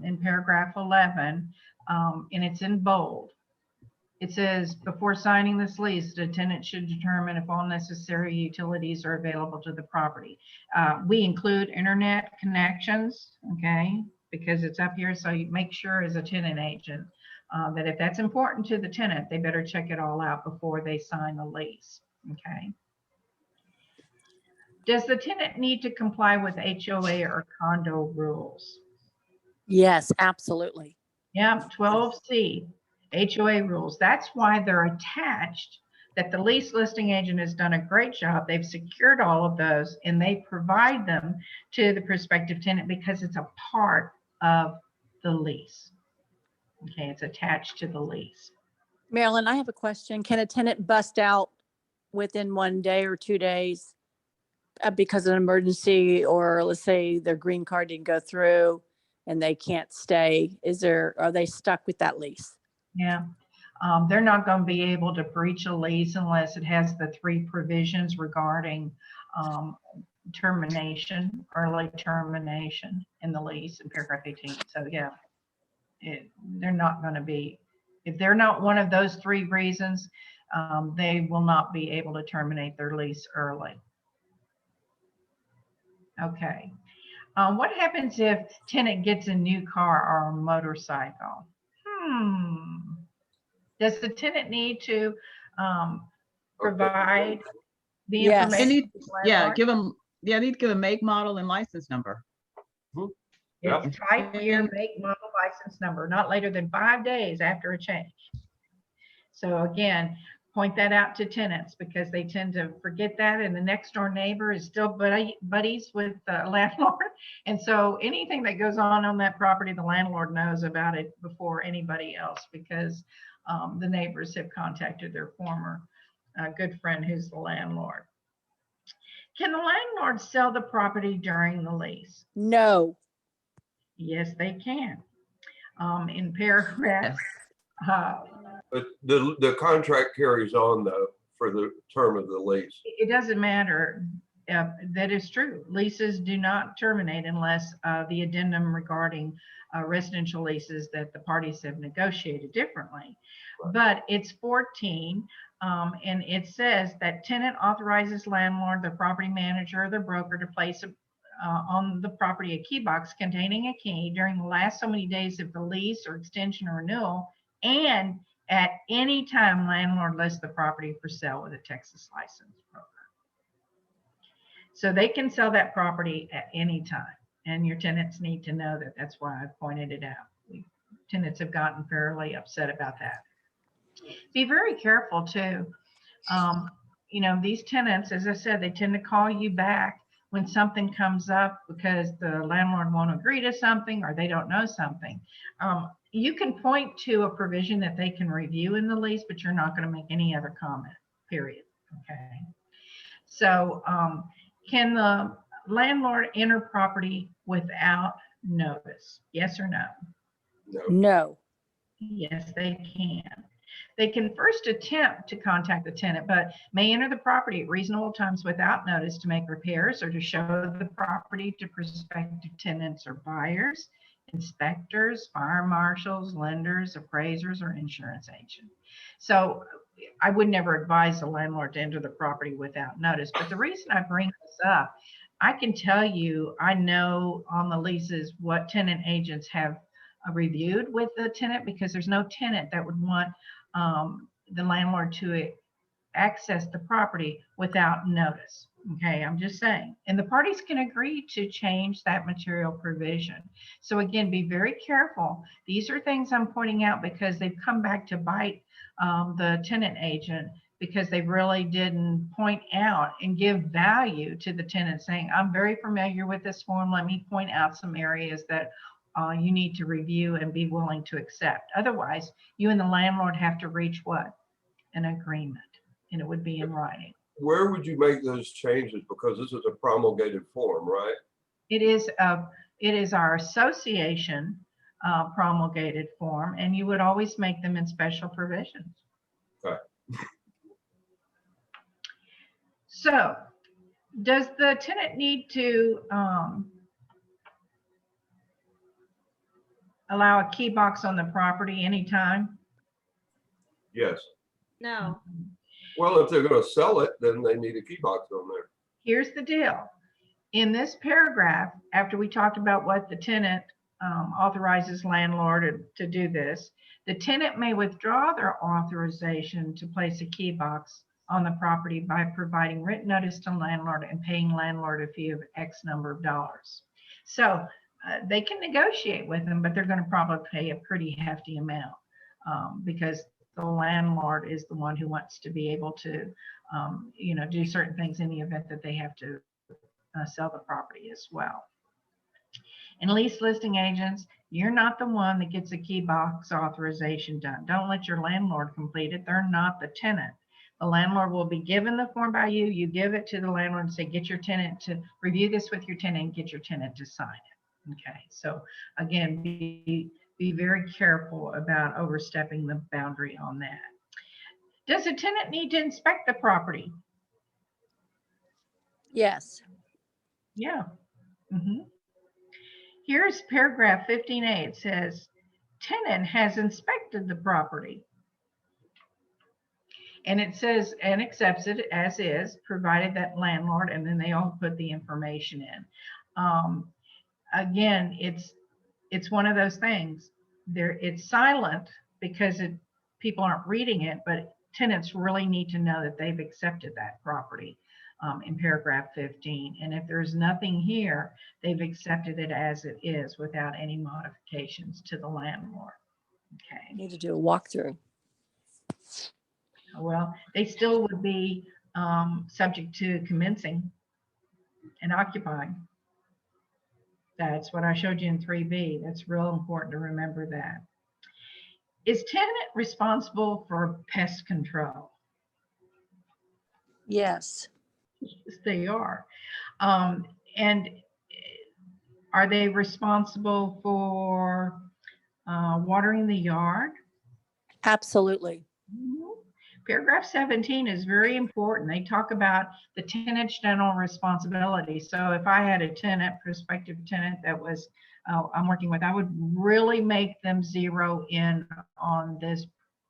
Speaker 1: in paragraph 11, and it's in bold. It says, before signing this lease, the tenant should determine if all necessary utilities are available to the property. We include internet connections, okay, because it's up here. So you make sure as a tenant agent that if that's important to the tenant, they better check it all out before they sign the lease, okay? Does the tenant need to comply with HOA or condo rules?
Speaker 7: Yes, absolutely.
Speaker 1: Yeah, 12C, HOA rules. That's why they're attached, that the lease listing agent has done a great job. They've secured all of those and they provide them to the prospective tenant because it's a part of the lease. Okay, it's attached to the lease.
Speaker 7: Marilyn, I have a question. Can a tenant bust out within 1 day or 2 days because of an emergency, or let's say their green card didn't go through and they can't stay? Are they stuck with that lease?
Speaker 1: Yeah, they're not going to be able to breach a lease unless it has the 3 provisions regarding termination, early termination in the lease in paragraph 18. So yeah, they're not going to be, if they're not one of those 3 reasons, they will not be able to terminate their lease early. Okay. What happens if tenant gets a new car or a motorcycle? Does the tenant need to provide the
Speaker 7: Yes.
Speaker 1: information?
Speaker 3: They need,
Speaker 1: to the
Speaker 3: yeah,
Speaker 1: landlord?
Speaker 3: they need to give a make, model, and license number.
Speaker 2: Yeah.
Speaker 1: It's type year, make, model, license number, not later than 5 days after a change. So again, point that out to tenants because they tend to forget that, and the next door neighbor is still buddies with the landlord. And so anything that goes on that property, the landlord knows about it before anybody else because the neighbors have contacted their former good friend who's the landlord. Can the landlord sell the property during the lease?
Speaker 7: No.
Speaker 1: Yes, they can. In paragraph,
Speaker 2: But the contract carries on though for the term of the lease.
Speaker 1: it doesn't matter. That is true. Leases do not terminate unless the addendum regarding residential leases that the parties have negotiated differently.
Speaker 2: Right.
Speaker 1: But it's 14, and it says that tenant authorizes landlord, the property manager, or the broker to place on the property a key box containing a key during the last so many days of the lease or extension or renewal, and at any time landlord lists the property for sale with a Texas license broker. So they can sell that property at any time. And your tenants need to know that. That's why I pointed it out. Tenants have gotten fairly upset about that. Be very careful too. These tenants, as I said, they tend to call you back when something comes up because the landlord won't agree to something or they don't know something. You can point to a provision that they can review in the lease, but you're not going to make any other comment, period. Okay. So can the landlord enter property without notice? Yes or no?
Speaker 2: No.
Speaker 7: No.
Speaker 1: Yes, they can. They can first attempt to contact the tenant, but may enter the property at reasonable times without notice to make repairs or to show the property to prospective tenants or buyers, inspectors, fire marshals, lenders, appraisers, or insurance agent. So I would never advise the landlord to enter the property without notice. But the reason I bring this up, I can tell you, I know on the leases what tenant agents have reviewed with the tenant, because there's no tenant that would want the landlord to access the property without notice. Okay, I'm just saying. And the parties can agree to change that material provision. So again, be very careful. These are things I'm pointing out because they've come back to bite the tenant agent, because they really didn't point out and give value to the tenant, saying, I'm very familiar with this form. Let me point out some areas that you need to review and be willing to accept. Otherwise, you and the landlord have to reach what? An agreement, and it would be in writing.
Speaker 2: Where would you make those changes? Because this is a promulgated form, right?
Speaker 1: It is our association promulgated form, and you would always make them in special provisions.
Speaker 2: Okay.
Speaker 1: So, does the tenant need to allow a key box on the property anytime?
Speaker 2: Yes.
Speaker 6: No.
Speaker 2: Well, if they're going to sell it, then they need a key box on there.
Speaker 1: Here's the deal. In this paragraph, after we talked about what the tenant authorizes landlord to do this, the tenant may withdraw their authorization to place a key box on the property by providing written notice to landlord and paying landlord a fee of X number of dollars. So they can negotiate with them, but they're going to probably pay a pretty hefty amount because the landlord is the one who wants to be able to, do certain things in the event that they have to sell the property as well. And lease listing agents, you're not the one that gets a key box authorization done. Don't let your landlord complete it. They're not the tenant. The landlord will be given the form by you. You give it to the landlord and say, get your tenant to review this with your tenant and get your tenant to sign it. Okay, so again, be very careful about overstepping the boundary on that. Does a tenant need to inspect the property?
Speaker 7: Yes.
Speaker 1: Yeah. Here's paragraph 15A. It says, tenant has inspected the property. And it says, and accepts it as is, provided that landlord, and then they all put the information in. Again, it's one of those things. It's silent because people aren't reading it, but tenants really need to know that they've accepted that property in paragraph 15. And if there's nothing here, they've accepted it as it is without any modifications to the landlord. Okay.
Speaker 7: Need to do a walkthrough.
Speaker 1: Well, they still would be subject to commencing and occupying. That's what I showed you in 3B. That's real important to remember that. Is tenant responsible for pest control?
Speaker 7: Yes.
Speaker 1: Yes, they are. And are they responsible for watering the yard?
Speaker 7: Absolutely.
Speaker 1: Paragraph 17 is very important. They talk about the tenant's general responsibility. So if I had a tenant, prospective tenant that was I'm working with, I would really make them zero in on this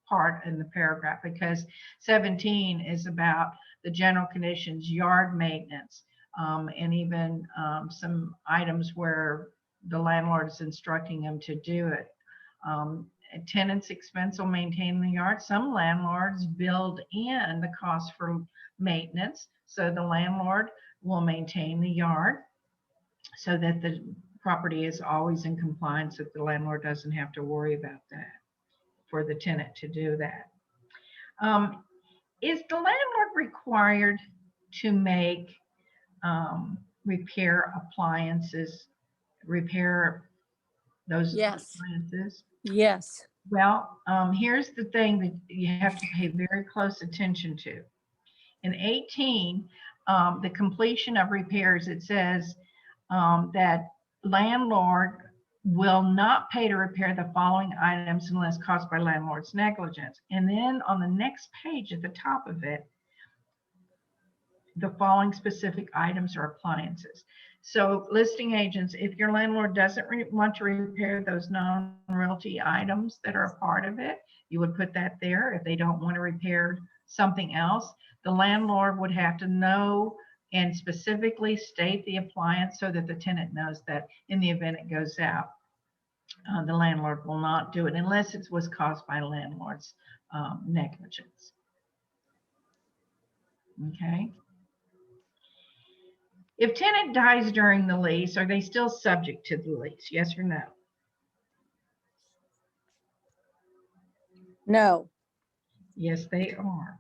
Speaker 1: part in the paragraph, because 17 is about the general conditions, yard maintenance, and even some items where the landlord is instructing them to do it. A tenant's expense will maintain the yard. Some landlords build in the cost for maintenance, so the landlord will maintain the yard so that the property is always in compliance, that the landlord doesn't have to worry about that, for the tenant to do that. Is the landlord required to make repair appliances, repair those
Speaker 7: Yes.
Speaker 1: appliances?
Speaker 7: Yes.
Speaker 1: Well, here's the thing that you have to pay very close attention to. In 18, the completion of repairs, it says that landlord will not pay to repair the following items unless caused by landlord's negligence. And then on the next page at the top of it, the following specific items or appliances. So listing agents, if your landlord doesn't want to repair those non-realty items that are a part of it, you would put that there. If they don't want to repair something else, the landlord would have to know and specifically state the appliance so that the tenant knows that in the event it goes out, the landlord will not do it unless it was caused by landlord's negligence. Okay. If tenant dies during the lease, are they still subject to the lease? Yes or no?
Speaker 7: No.
Speaker 1: Yes, they are.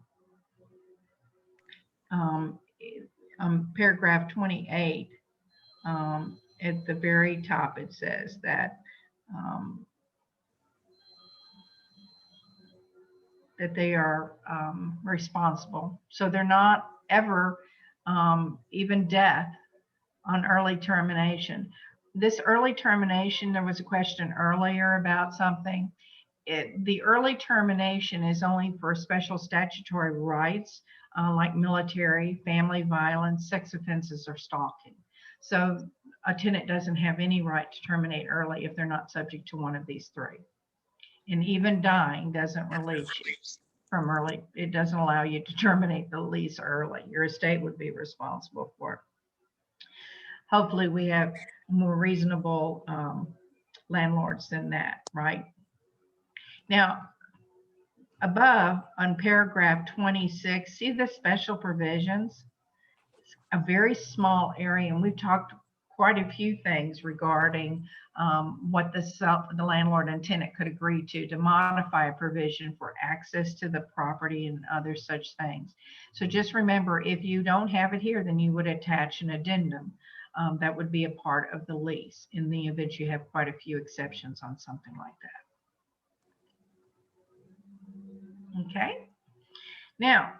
Speaker 1: Paragraph 28, at the very top, it says that that they are responsible. So they're not ever even death on early termination. This early termination, there was a question earlier about something. The early termination is only for special statutory rights like military, family violence, sex offenses, or stalking. So a tenant doesn't have any right to terminate early if they're not subject to one of these three. And even dying doesn't release you from early. It doesn't allow you to terminate the lease early. Your estate would be responsible for it. Hopefully we have more reasonable landlords than that, right? Now, above on paragraph 26, see the special provisions? It's a very small area, and we've talked quite a few things regarding what the landlord and tenant could agree to modify a provision for access to the property and other such things. So just remember, if you don't have it here, then you would attach an addendum that would be a part of the lease in the event you have quite a few exceptions on something like that. Okay. Now,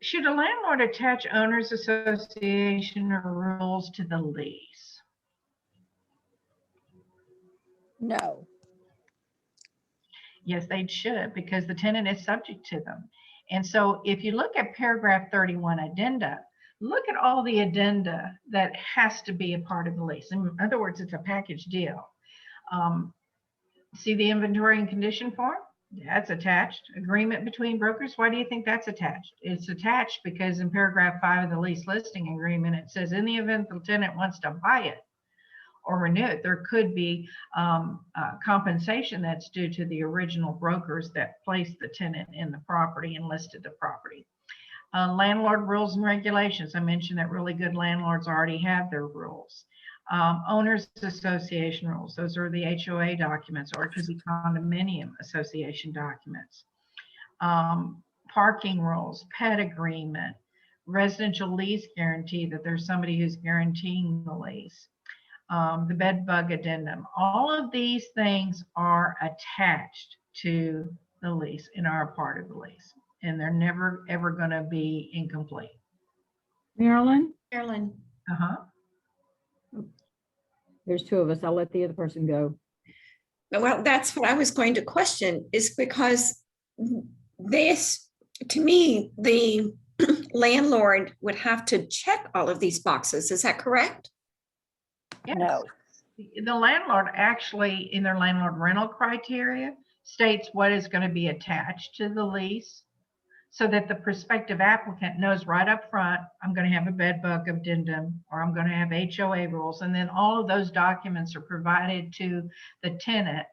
Speaker 1: should a landlord attach owners association or rules to the lease?
Speaker 7: No.
Speaker 1: Yes, they should, because the tenant is subject to them. And so if you look at paragraph 31 addenda, look at all the addenda that has to be a part of the lease. In other words, it's a package deal. See the inventory and condition form? That's attached. Agreement between brokers. Why do you think that's attached? It's attached because in paragraph 5 of the lease listing agreement, it says in the event the tenant wants to buy it or renew it, there could be compensation that's due to the original brokers that placed the tenant in the property and listed the property. Landlord rules and regulations. I mentioned that really good landlords already have their rules. Owners association rules. Those are the HOA documents, or it could be condominium association documents. Parking rules, pet agreement, residential lease guarantee, that there's somebody who's guaranteeing the lease. The bed bug addendum. All of these things are attached to the lease and are a part of the lease, and they're never ever going to be incomplete.
Speaker 4: Marilyn,
Speaker 1: Uh-huh.
Speaker 4: there's two of us. I'll let the other person go.
Speaker 9: Well, that's what I was going to question, is because this, to me, the landlord would have to check all of these boxes. Is that correct?
Speaker 1: Yes.
Speaker 7: No.
Speaker 1: The landlord actually, in their landlord rental criteria, states what is going to be attached to the lease, so that the prospective applicant knows right up front, I'm going to have a bed bug addendum, or I'm going to have HOA rules. And then all of those documents are provided to the tenant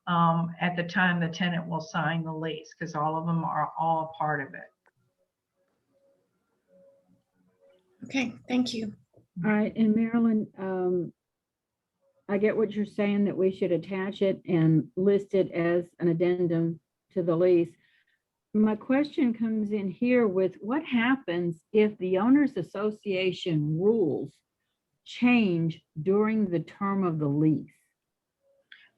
Speaker 1: at the time the tenant will sign the lease, because all of them are all a part of it.
Speaker 9: Okay, thank you.
Speaker 4: All right, and Marilyn, I get what you're saying, that we should attach it and list it as an addendum to the lease. My question comes in here with what happens if the owners association rules change during the term of the lease?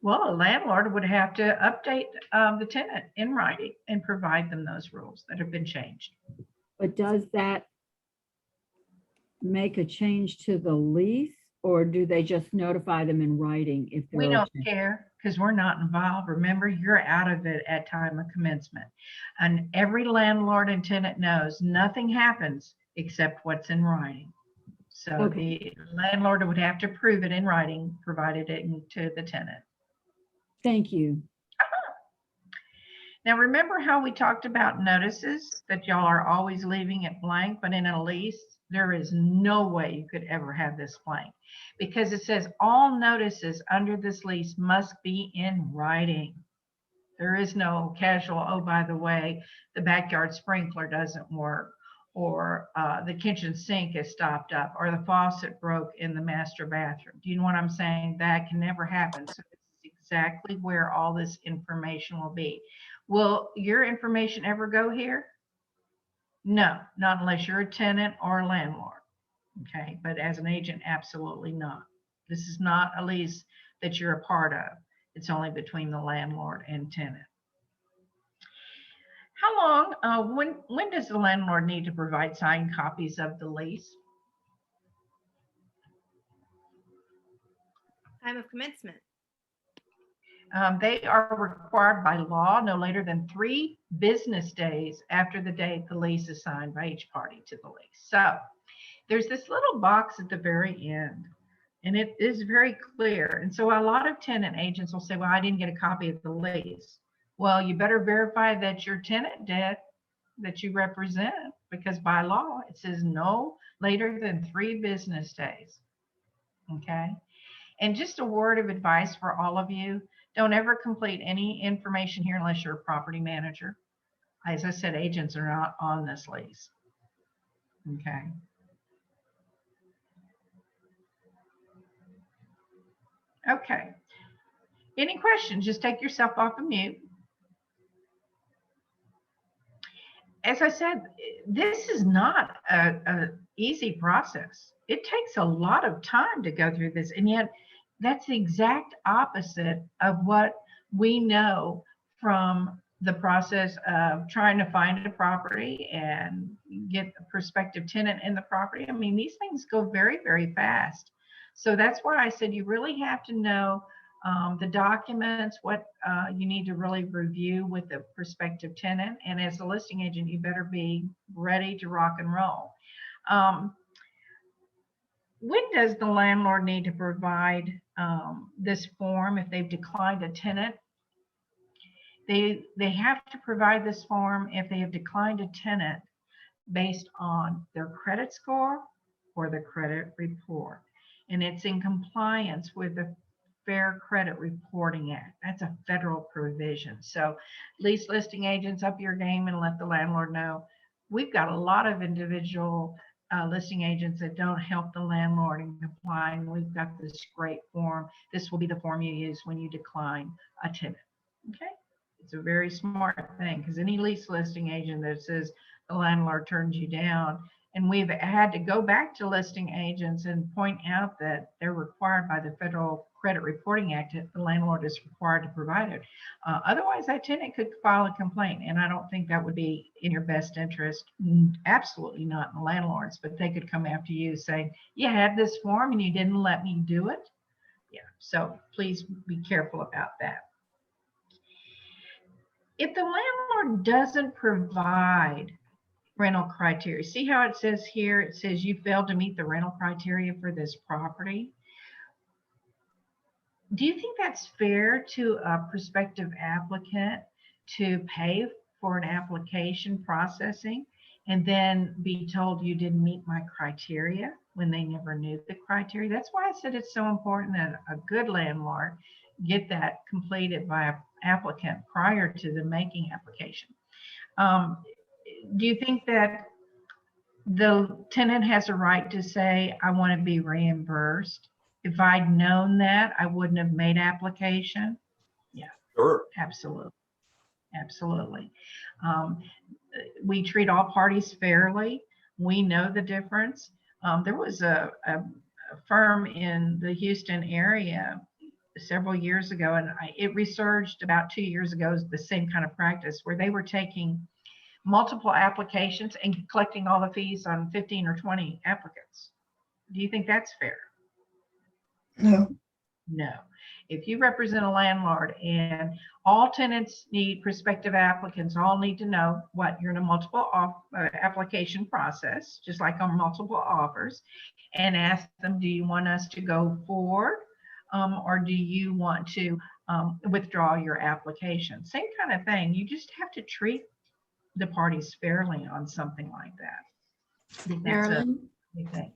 Speaker 1: Well, a landlord would have to update the tenant in writing and provide them those rules that have been changed.
Speaker 4: But does that make a change to the lease, or do they just notify them in writing if
Speaker 1: We
Speaker 4: they're
Speaker 1: don't
Speaker 4: okay?
Speaker 1: care because we're not involved. Remember, you're out of it at time of commencement. And every landlord and tenant knows nothing happens except what's in writing. So
Speaker 4: Okay.
Speaker 1: the landlord would have to prove it in writing, provided it to the tenant.
Speaker 4: Thank you.
Speaker 1: Now, remember how we talked about notices, that y'all are always leaving it blank, but in a lease, there is no way you could ever have this blank, because it says all notices under this lease must be in writing. There is no casual, oh, by the way, the backyard sprinkler doesn't work, or the kitchen sink is stopped up, or the faucet broke in the master bathroom. Do you know what I'm saying? That can never happen. So this is exactly where all this information will be. Will your information ever go here? No, not unless you're a tenant or a landlord. Okay, but as an agent, absolutely not. This is not a lease that you're a part of. It's only between the landlord and tenant. How long, when does the landlord need to provide signed copies of the lease?
Speaker 6: Time of commencement.
Speaker 1: They are required by law no later than 3 business days after the date the lease is signed by each party to the lease. So there's this little box at the very end, and it is very clear. And so a lot of tenant agents will say, well, I didn't get a copy of the lease. Well, you better verify that your tenant did, that you represent, because by law it says no later than 3 business days. Okay. And just a word of advice for all of you: don't ever complete any information here unless you're a property manager. As I said, agents are not on this lease. Okay. Okay. Any questions? Just take yourself off of mute. As I said, this is not a easy process. It takes a lot of time to go through this, and yet that's the exact opposite of what we know from the process of trying to find a property and get a prospective tenant in the property. I mean, these things go very, very fast. So that's why I said you really have to know the documents, what you need to really review with the prospective tenant. And as a listing agent, you better be ready to rock and roll. When does the landlord need to provide this form if they've declined a tenant? They have to provide this form if they have declined a tenant based on their credit score or the credit report. And it's in compliance with the Fair Credit Reporting Act. That's a federal provision. So lease listing agents, up your game and let the landlord know. We've got a lot of individual listing agents that don't help the landlord in complying. We've got this great form. This will be the form you use when you decline a tenant. Okay, it's a very smart thing, because any lease listing agent that says the landlord turns you down, and we've had to go back to listing agents and point out that they're required by the Federal Credit Reporting Act, the landlord is required to provide it. Otherwise, that tenant could file a complaint, and I don't think that would be in your best interest. Absolutely not in the landlord's, but they could come after you saying, you had this form and you didn't let me do it. Yeah, so please be careful about that. If the landlord doesn't provide rental criteria, see how it says here, it says you failed to meet the rental criteria for this property. Do you think that's fair to a prospective applicant to pay for an application processing and then be told you didn't meet my criteria when they never knew the criteria? That's why I said it's so important that a good landlord get that completed by an applicant prior to the making application. Do you think that The tenant has a right to say, I want to be reimbursed. If I'd known that, I wouldn't have made application.
Speaker 2: Sure.
Speaker 1: Absolutely. Absolutely. Um, we treat all parties fairly. We know the difference. There was a firm in the Houston area several years ago, and it resurged about 2 years ago, the same kind of practice where they were taking multiple applications and collecting all the fees on 15 or 20 applicants. Do you think that's fair?
Speaker 9: No.
Speaker 1: No. If you represent a landlord and all tenants need, prospective applicants all need to know what you're in a multiple application process, just like on multiple offers, and ask them, do you want us to go forward or do you want to withdraw your application? Same kind of thing. You just have to treat the parties fairly on something like that. I think that's a
Speaker 9: Marilyn,
Speaker 1: big thing.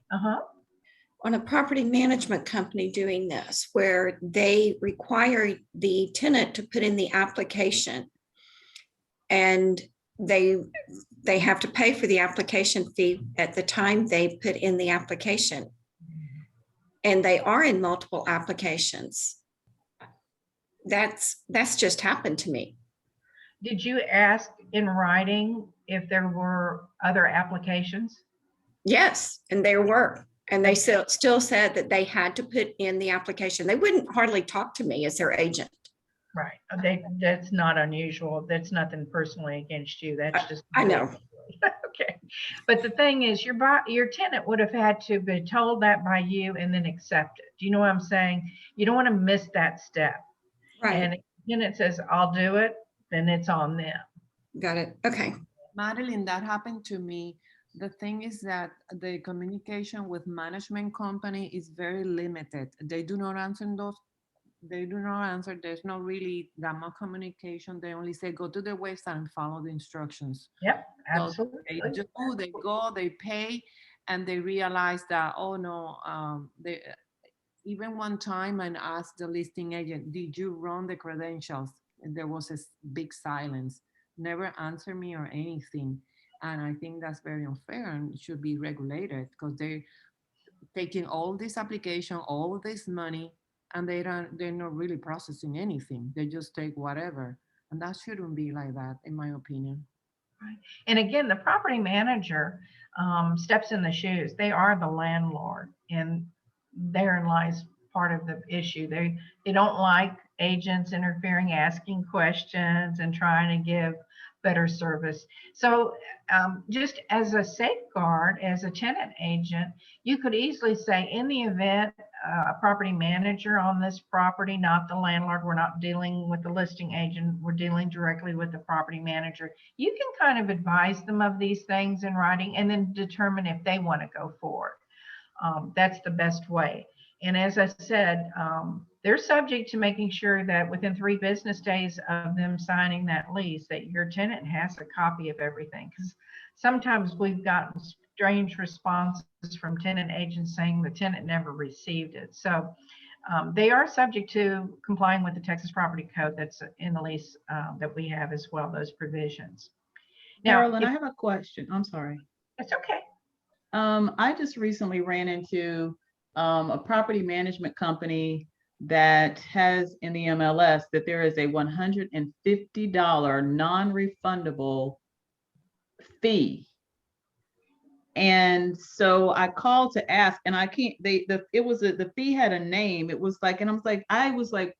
Speaker 9: on a property management company doing this, where they require the tenant to put in the application and they have to pay for the application fee at the time they put in the application. And they are in multiple applications. That's just happened to me.
Speaker 1: Did you ask in writing if there were other applications?
Speaker 9: Yes, and there were. And they still said that they had to put in the application. They wouldn't hardly talk to me as their agent.
Speaker 1: Right. That's not unusual. That's nothing personally against you. That's just.
Speaker 9: I know.
Speaker 1: Okay. But the thing is, your tenant would have had to be told that by you and then accept it. Do you know what I'm saying? You don't want to miss that step.
Speaker 9: Right.
Speaker 1: And if the tenant says, I'll do it, then it's on them.
Speaker 9: Got it. Okay.
Speaker 10: Madeline, that happened to me. The thing is that the communication with management company is very limited. They do not answer those. They do not answer. There's not really that much communication. They only say, go to the website and follow the instructions.
Speaker 1: Yep,
Speaker 10: So
Speaker 1: absolutely.
Speaker 10: they go, they pay, and they realize that, oh no, they even one time I asked the listing agent, did you run the credentials? And there was a big silence, never answered me or anything. And I think that's very unfair and should be regulated because they're taking all this application, all this money, and they're not really processing anything. They just take whatever. And that shouldn't be like that, in my opinion.
Speaker 1: Right. And again, the property manager steps in the shoes. They are the landlord, and therein lies part of the issue. They don't like agents interfering, asking questions, and trying to give better service. So just as a safeguard, as a tenant agent, you could easily say, in the event a property manager on this property, not the landlord, we're not dealing with the listing agent, we're dealing directly with the property manager. You can kind of advise them of these things in writing and then determine if they want to go forward. That's the best way. And as I said, they're subject to making sure that within 3 business days of them signing that lease, that your tenant has a copy of everything. Because sometimes we've gotten strange responses from tenant agents saying the tenant never received it. So they are subject to complying with the Texas Property Code that's in the lease that we have as well, those provisions. Now,
Speaker 3: Marilyn, I have a question. I'm sorry.
Speaker 1: it's okay.
Speaker 3: I just recently ran into a property management company that has in the MLS that there is a $150 non-refundable fee. And so I called to ask, and I can't, the fee had a name. It was like, and I was like,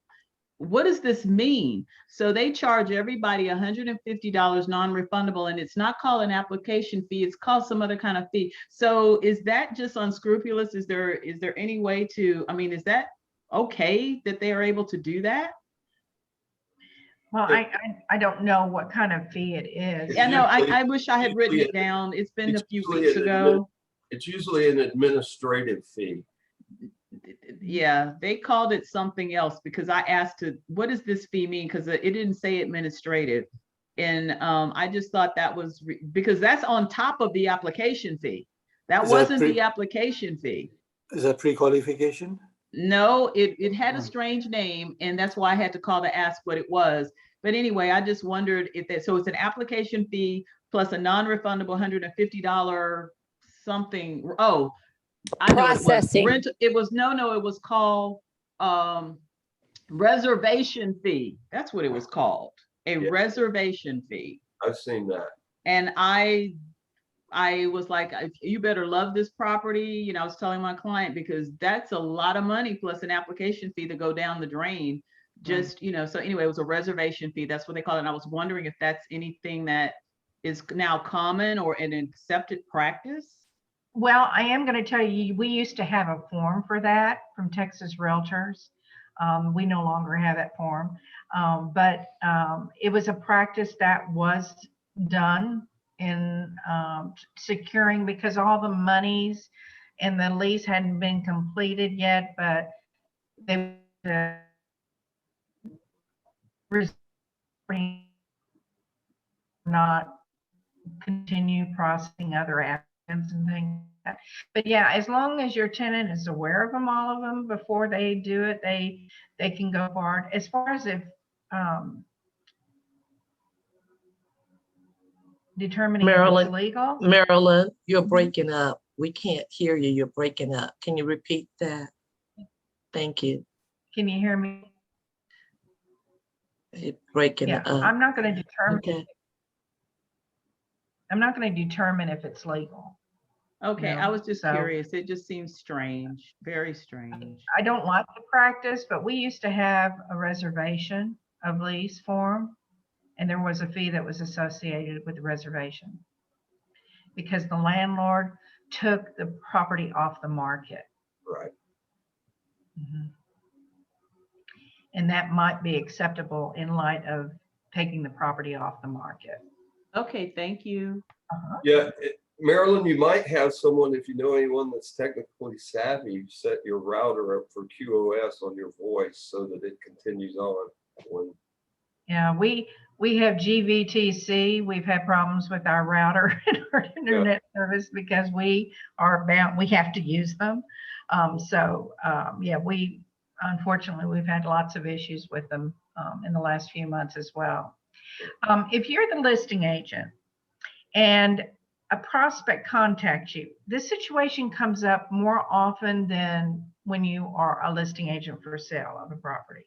Speaker 3: what does this mean? So they charge everybody $150 non-refundable, and it's not called an application fee. It's called some other kind of fee. So is that just unscrupulous? Is there any way to, I mean, is that okay that they are able to do that?
Speaker 1: Well, I don't know what kind of fee it is.
Speaker 3: Yeah, no, I wish I had written it down. It's been a few weeks ago.
Speaker 2: It's usually an administrative fee.
Speaker 3: Yeah, they called it something else because I asked what does this fee mean? Because it didn't say administrative. And I just thought that was because that's on top of the application fee. That wasn't the application fee.
Speaker 11: Is that pre-qualification?
Speaker 3: No, it had a strange name, and that's why I had to call to ask what it was. But anyway, I just wondered if that, so it's an application fee plus a non-refundable $150 something, oh, I know what it was.
Speaker 7: Processing.
Speaker 3: It was, no, it was called, reservation fee. That's what it was called, a
Speaker 2: Yeah.
Speaker 3: reservation fee.
Speaker 2: I've seen that.
Speaker 3: And I was like, you better love this property. You know, I was telling my client, because that's a lot of money plus an application fee to go down the drain. Just, you know, so anyway, it was a reservation fee. That's what they call it. And I was wondering if that's anything that is now common or an accepted practice.
Speaker 1: Well, I am going to tell you, we used to have a form for that from Texas Realtors. We no longer have that form, but it was a practice that was done in securing, because all the monies and the lease hadn't been completed yet, but they not continue processing other applicants and things like that. But yeah, as long as your tenant is aware of them, all of them, before they do it, they can go forward. As far as if determining if
Speaker 12: Marilyn,
Speaker 1: it's legal.
Speaker 12: Marilyn, you're breaking up. We can't hear you. You're breaking up. Can you repeat that? Thank you.
Speaker 1: Can you hear me?
Speaker 12: You're breaking
Speaker 1: Yeah,
Speaker 12: up.
Speaker 1: I'm not going to determine.
Speaker 12: Okay.
Speaker 1: I'm not going to determine if it's legal.
Speaker 3: Okay,
Speaker 1: No,
Speaker 3: I was just
Speaker 1: so-
Speaker 3: curious. It just seems strange, very strange.
Speaker 1: I don't like the practice, but we used to have a reservation of lease form, and there was a fee that was associated with the reservation because the landlord took the property off the market.
Speaker 2: Right.
Speaker 1: Mhm. And that might be acceptable in light of taking the property off the market.
Speaker 3: Okay, thank you.
Speaker 2: Yeah, Marilyn, you might have someone, if you know anyone that's technically savvy, set your router up for QoS on your voice so that it continues on when.
Speaker 1: Yeah, we have GVTC. We've had problems with our router and our internet service because we are bound, we have to use them. Yeah, unfortunately, we've had lots of issues with them in the last few months as well. If you're the listing agent and a prospect contacts you, this situation comes up more often than when you are a listing agent for sale of a property.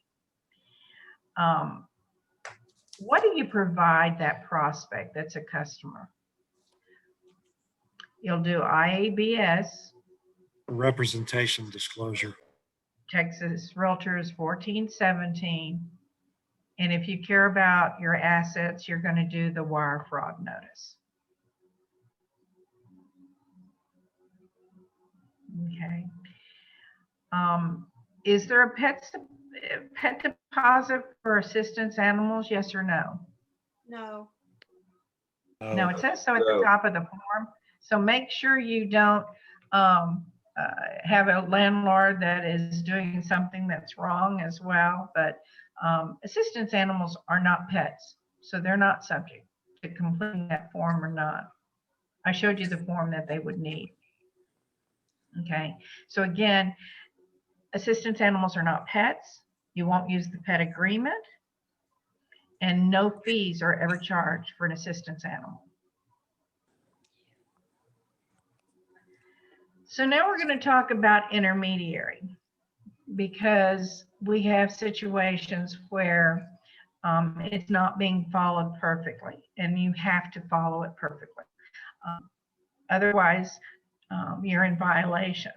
Speaker 1: What do you provide that prospect that's a customer? You'll do IABS,
Speaker 5: Representation disclosure.
Speaker 1: Texas Realtors 1417. And if you care about your assets, you're going to do the wire fraud notice. Okay. Is there a pet deposit for assistance animals? Yes or no?
Speaker 6: No.
Speaker 1: No, it says so at the
Speaker 2: No.
Speaker 1: top of the form. So make sure you don't have a landlord that is doing something that's wrong as well. But assistance animals are not pets, so they're not subject to completing that form or not. I showed you the form that they would need. Okay, so again, assistance animals are not pets. You won't use the pet agreement, and no fees are ever charged for an assistance animal. So now we're going to talk about intermediary, because we have situations where it's not being followed perfectly, and you have to follow it perfectly. Otherwise, you're in violation.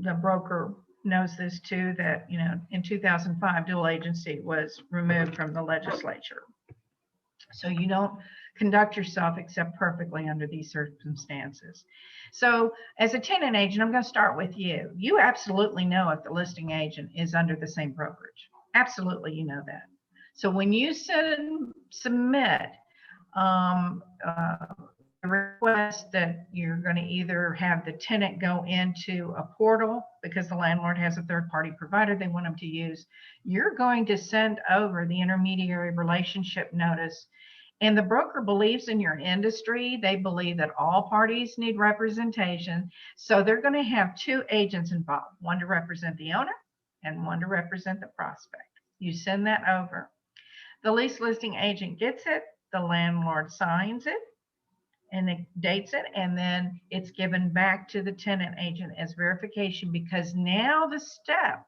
Speaker 1: The broker knows this too, that, you know, in 2005, dual agency was removed from the legislature. So you don't conduct yourself except perfectly under these circumstances. So as a tenant agent, I'm going to start with you. You absolutely know if the listing agent is under the same brokerage. Absolutely, you know that. So when you submit a request that you're going to either have the tenant go into a portal because the landlord has a third-party provider they want them to use, you're going to send over the intermediary relationship notice. And the broker believes in your industry. They believe that all parties need representation. So they're going to have two agents involved, one to represent the owner and one to represent the prospect. You send that over. The lease listing agent gets it. The landlord signs it. and it dates it, and then it's given back to the tenant agent as verification, because now the step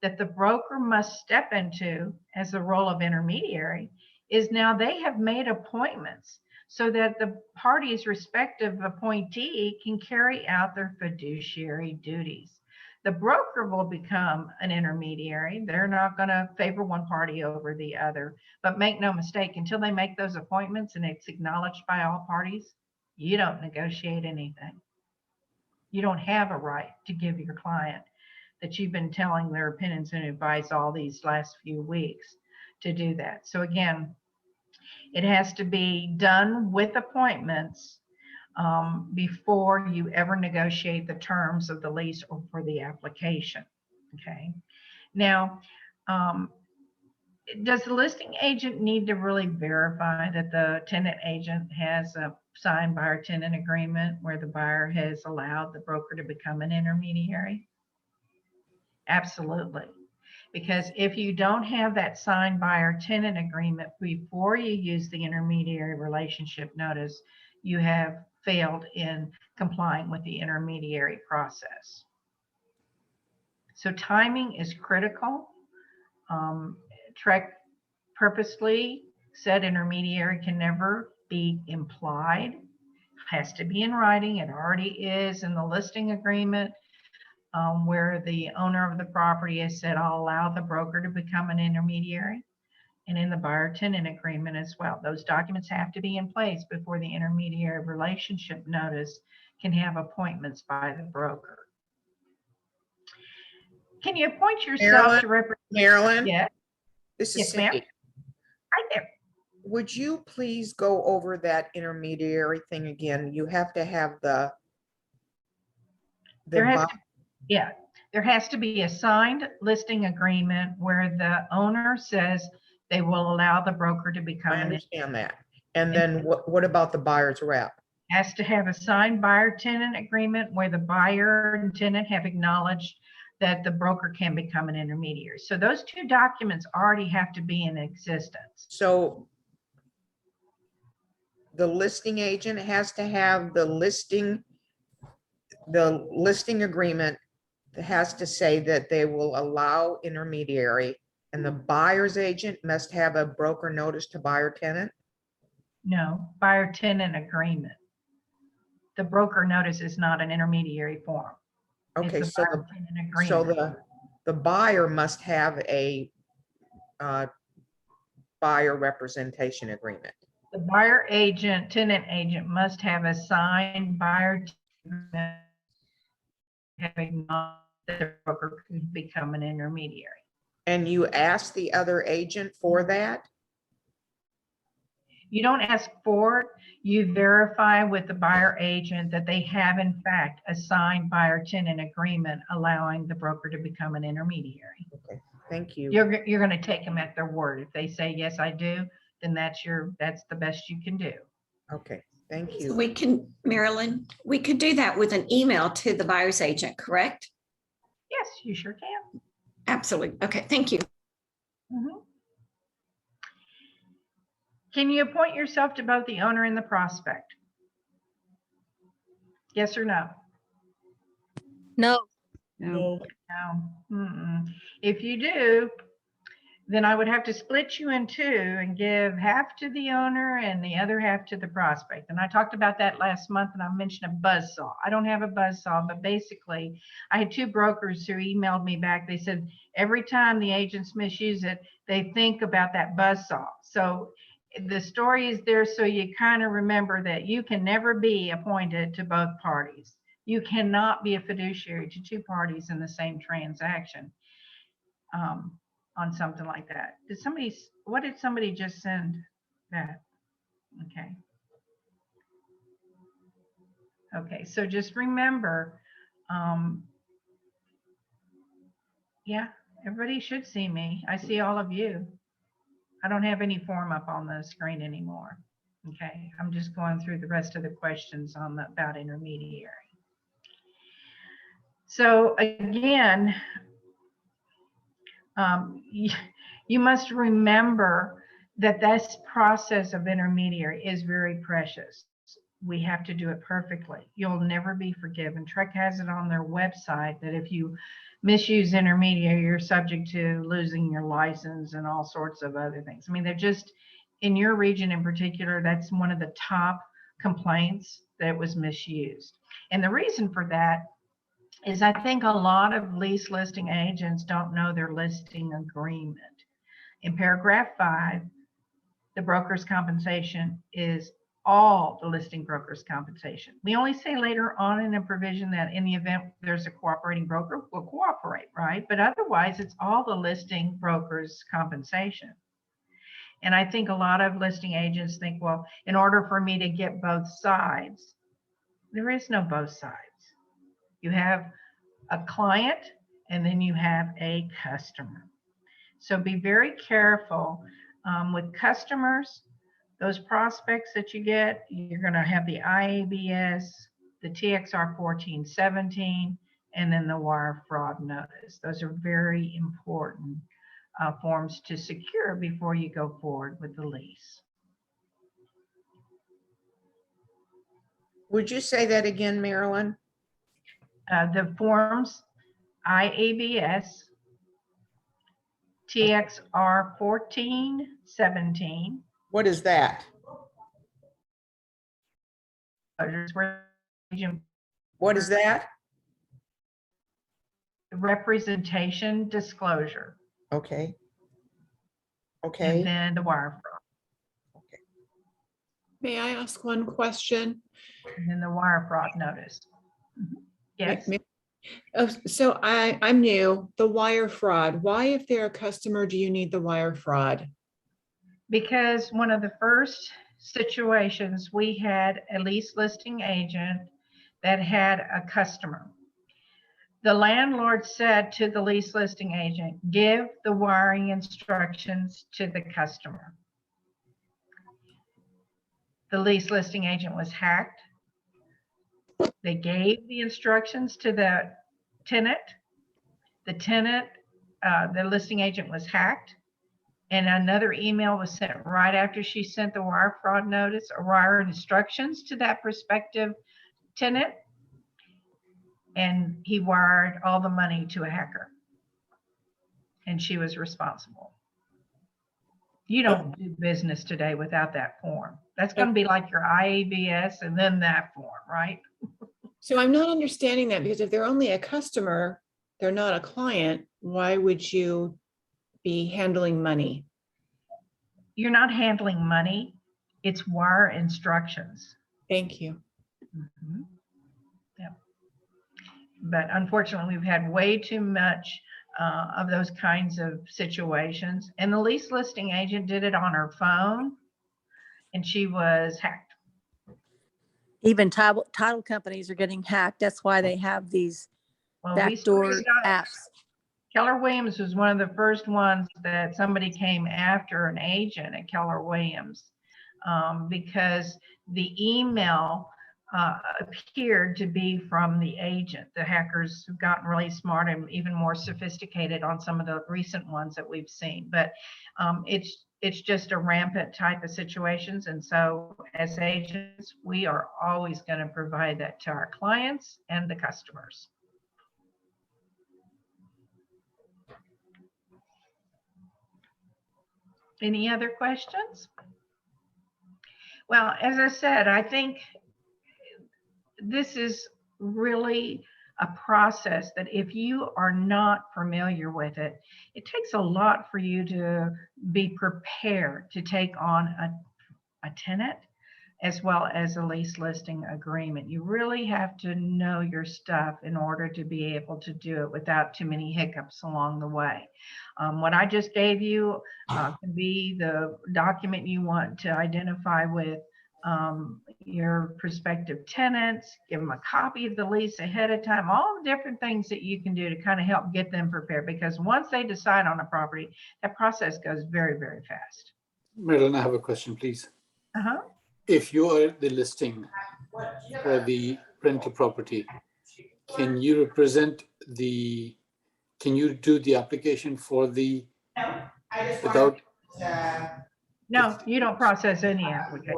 Speaker 1: that the broker must step into as the role of intermediary is now they have made appointments so that the parties' respective appointee can carry out their fiduciary duties. The broker will become an intermediary. They're not going to favor one party over the other. But make no mistake, until they make those appointments and it's acknowledged by all parties, you don't negotiate anything. You don't have a right to give your client that you've been telling their opinions and advice all these last few weeks to do that. So again, it has to be done with appointments before you ever negotiate the terms of the lease or for the application. Okay. Now, does the listing agent need to really verify that the tenant agent has a signed buyer-tenant agreement where the buyer has allowed the broker to become an intermediary? Absolutely. Because if you don't have that signed buyer-tenant agreement before you use the intermediary relationship notice, you have failed in complying with the intermediary process. So timing is critical. Trek purposely said intermediary can never be implied, has to be in writing. It already is in the listing agreement, where the owner of the property has said, I'll allow the broker to become an intermediary, and in the buyer-tenant agreement as well. Those documents have to be in place before the intermediary relationship notice can have appointments by the broker. Can you appoint yourself to represent?
Speaker 13: Marilyn,
Speaker 1: Yeah.
Speaker 13: this is
Speaker 1: Yes, ma'am.
Speaker 13: Cindy.
Speaker 1: Hi there.
Speaker 13: Would you please go over that intermediary thing again? You have to have the
Speaker 1: There has to be a signed listing agreement where the owner says they will allow the broker to become
Speaker 13: I
Speaker 1: an.
Speaker 13: understand that. And then what about the buyer's rep?
Speaker 1: Has to have a signed buyer-tenant agreement where the buyer and tenant have acknowledged that the broker can become an intermediary. So those two documents already have to be in existence.
Speaker 13: So the listing agent has to have the listing agreement that has to say that they will allow intermediary, and the buyer's agent must have a broker notice to buyer tenant.
Speaker 1: No, buyer-tenant agreement. The broker notice is not an intermediary form.
Speaker 13: Okay,
Speaker 1: It's a
Speaker 13: so
Speaker 1: buyer-tenant
Speaker 13: so
Speaker 1: agreement.
Speaker 13: the buyer must have a buyer representation agreement.
Speaker 1: The buyer agent, tenant agent must have a signed buyer agreement having not that the broker could become an intermediary.
Speaker 13: And you ask the other agent for that?
Speaker 1: You don't ask for it, you verify with the buyer agent that they have in fact a signed buyer tenant agreement allowing the broker to become an intermediary.
Speaker 13: Okay, thank you.
Speaker 1: You're going to take them at their word. If they say, yes, I do, then that's the best you can do.
Speaker 13: Okay, thank
Speaker 9: So
Speaker 13: you.
Speaker 9: we can, Marilyn, we could do that with an email to the buyer's agent, correct?
Speaker 1: Yes, you sure can.
Speaker 9: Absolutely. Okay, thank you.
Speaker 1: Mhm. Can you appoint yourself to both the owner and the prospect? Yes or no?
Speaker 7: No,
Speaker 4: No,
Speaker 1: No. Mm-mm. If you do, then I would have to split you in two and give half to the owner and the other half to the prospect. And I talked about that last month, and I mentioned a buzzsaw. I don't have a buzzsaw, but basically I had two brokers who emailed me back. They said every time the agents misuse it, they think about that buzzsaw. So the story is there so you kind of remember that you can never be appointed to both parties. You cannot be a fiduciary to two parties in the same transaction. On something like that. What did somebody just send that? Okay. Okay, so just remember, yeah, everybody should see me. I see all of you. I don't have any form up on the screen anymore. Okay, I'm just going through the rest of the questions about intermediary. So again, you must remember that this process of intermediary is very precious. we have to do it perfectly. You'll never be forgiven. Trek has it on their website that if you misuse intermediary, you're subject to losing your license and all sorts of other things. I mean, they're just, in your region in particular, that's one of the top complaints, that it was misused. And the reason for that is I think a lot of lease listing agents don't know their listing agreement. In paragraph 5, the broker's compensation is all the listing broker's compensation. We only say later on in a provision that in the event there's a cooperating broker, will cooperate, right? But otherwise, it's all the listing broker's compensation. And I think a lot of listing agents think, well, in order for me to get both sides, there is no both sides. You have a client and then you have a customer. So be very careful with customers. Those prospects that you get, you're going to have the IABS, the TXR 1417, and then the wire fraud notice. Those are very important forms to secure before you go forward with the lease.
Speaker 13: Would you say that again, Marilyn?
Speaker 1: The forms IABS, TXR 1417.
Speaker 13: What is that? What is that?
Speaker 1: Representation disclosure.
Speaker 13: Okay.
Speaker 1: And
Speaker 13: Okay.
Speaker 1: then the wire fraud.
Speaker 14: May I ask one question?
Speaker 1: And then the wire fraud notice. Yes.
Speaker 14: So I'm new, the wire fraud. Why, if they're a customer, do you need the wire fraud?
Speaker 1: Because one of the first situations, we had a lease listing agent that had a customer. The landlord said to the lease listing agent, give the wiring instructions to the customer. The lease listing agent was hacked. They gave the instructions to the tenant. The tenant, the listing agent was hacked. And another email was sent right after she sent the wire fraud notice or wire instructions to that prospective tenant. And he wired all the money to a hacker. And she was responsible. You don't do business today without that form. That's going to be like your IABS and then that form, right?
Speaker 14: So I'm not understanding that, because if they're only a customer, they're not a client, why would you be handling money?
Speaker 1: You're not handling money. It's wire instructions.
Speaker 14: Thank you.
Speaker 1: Mm-hmm. Yeah. But unfortunately, we've had way too much of those kinds of situations. And the lease listing agent did it on her phone and she was hacked.
Speaker 7: Even title companies are getting hacked. That's why they have these backdoor apps.
Speaker 1: Keller Williams was one of the first ones that somebody came after an agent at Keller Williams because the email appeared to be from the agent. The hackers have gotten really smart and even more sophisticated on some of the recent ones that we've seen. But it's just a rampant type of situations. And so as agents, we are always going to provide that to our clients and the customers. Any other questions? Well, as I said, I think this is really a process that if you are not familiar with it, it takes a lot for you to be prepared to take on a tenant as well as a lease listing agreement. You really have to know your stuff in order to be able to do it without too many hiccups along the way. What I just gave you can be the document you want to identify with your prospective tenants, give them a copy of the lease ahead of time, all the different things that you can do to kind of help get them prepared, because once they decide on a property, that process goes very, very fast.
Speaker 11: Marilyn, I have a question, please.
Speaker 1: Uh-huh.
Speaker 11: If you are the listing for the rental property, can you represent the, can you do the application for the,
Speaker 1: No, you don't process any application.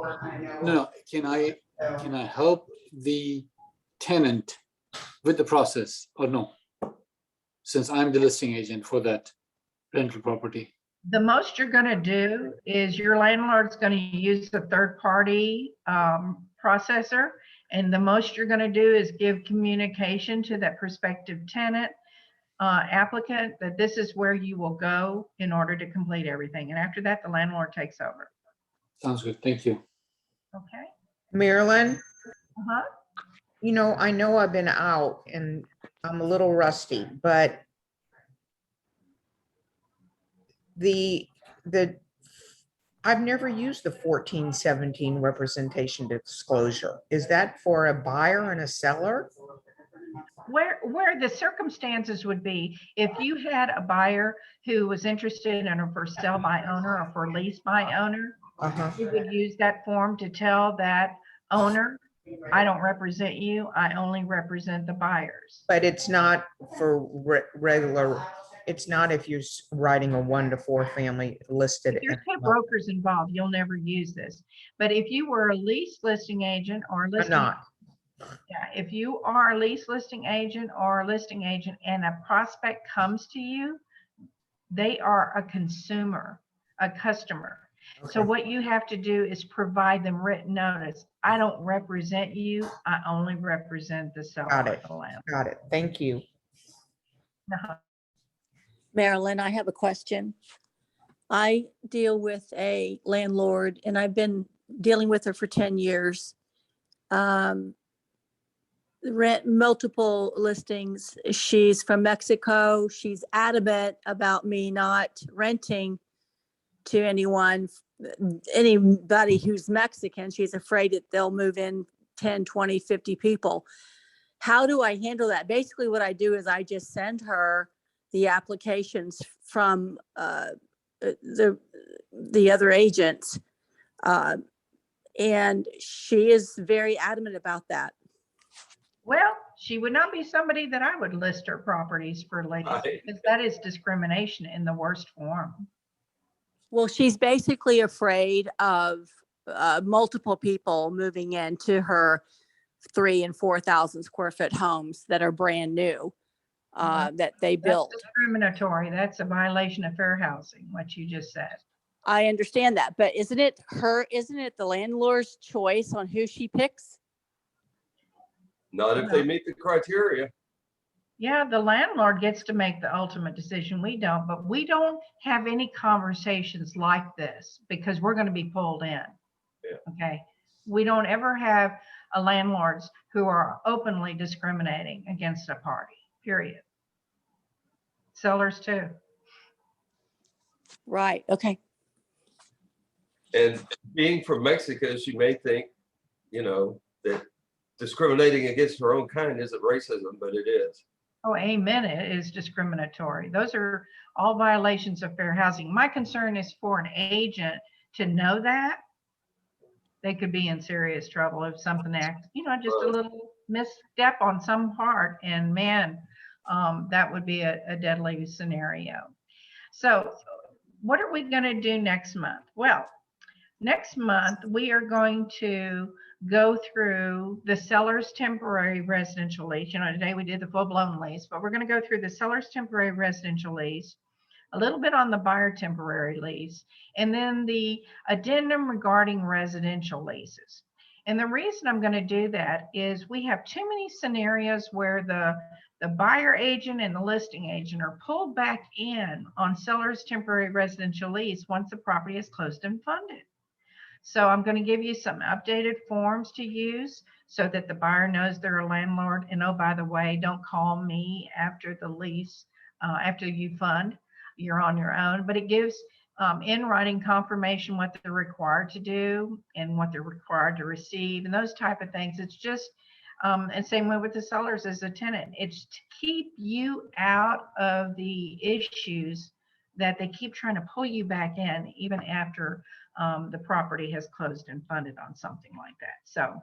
Speaker 11: no, can I can I help the tenant with the process or no? Since I'm the listing agent for that rental property.
Speaker 1: The most you're going to do is your landlord's going to use a third-party processor. And the most you're going to do is give communication to that prospective tenant applicant that this is where you will go in order to complete everything. And after that, the landlord takes over.
Speaker 11: Sounds good. Thank you.
Speaker 1: Okay.
Speaker 13: Marilyn,
Speaker 1: Uh-huh.
Speaker 13: you know, I know I've been out and I'm a little rusty, but I've never used the 1417 representation disclosure. Is that for a buyer and a seller?
Speaker 1: Where the circumstances would be, if you had a buyer who was interested in a for sale by owner or for lease by owner, you would use that form to tell that owner, I don't represent you, I only represent the buyers.
Speaker 13: But it's not for regular, it's not if you're writing a 1 to 4 family listed.
Speaker 1: If there's two brokers involved, you'll never use this. But if you were a lease listing agent or a listing,
Speaker 13: not.
Speaker 1: Yeah, if you are a lease listing agent or a listing agent and a prospect comes to you, they are a consumer, a customer. So what you have to do is provide them written notice. I don't represent you. I only represent the seller.
Speaker 13: Got it.
Speaker 1: or the landlord.
Speaker 13: Got it. Thank you.
Speaker 1: Uh-huh.
Speaker 7: Marilyn, I have a question. I deal with a landlord and I've been dealing with her for 10 years. Rent multiple listings. She's from Mexico. She's adamant about me not renting to anybody who's Mexican. She's afraid that they'll move in 10, 20, 50 people. How do I handle that? Basically what I do is I just send her the applications from the other agents. And she is very adamant about that.
Speaker 1: Well, she would not be somebody that I would list her properties for lease, because that is discrimination in the worst form.
Speaker 7: Well, she's basically afraid of multiple people moving into her 3,000 and 4,000 square foot homes that are brand new, that they built.
Speaker 1: That's discriminatory. That's a violation of fair housing, what you just said.
Speaker 7: I understand that, but isn't it the landlord's choice on who she picks?
Speaker 2: Not if they meet the criteria.
Speaker 1: Yeah, the landlord gets to make the ultimate decision. We don't, but we don't have any conversations like this because we're going to be pulled in.
Speaker 2: Yeah.
Speaker 1: Okay. We don't ever have landlords who are openly discriminating against a party, period. Sellers too.
Speaker 7: Right. Okay.
Speaker 2: And being from Mexico, she may think, that discriminating against her own kind isn't racism, but it is.
Speaker 1: Oh, amen. It is discriminatory. Those are all violations of fair housing. My concern is for an agent to know that they could be in serious trouble if something acts, just a little misstep on some part, and man, that would be a deadly scenario. So what are we going to do next month? Well, next month we are going to go through the seller's temporary residential lease. Today we did the full-blown lease, but we're going to go through the seller's temporary residential lease, a little bit on the buyer temporary lease, and then the addendum regarding residential leases. And the reason I'm going to do that is we have too many scenarios where the buyer agent and the listing agent are pulled back in on seller's temporary residential lease once the property is closed and funded. So I'm going to give you some updated forms to use so that the buyer knows they're a landlord. And oh, by the way, don't call me after the lease, after you fund, you're on your own. But it gives in writing confirmation what they're required to do and what they're required to receive and those type of things. It's just, and same way with the sellers as a tenant. It's to keep you out of the issues that they keep trying to pull you back in even after the property has closed and funded on something like that. So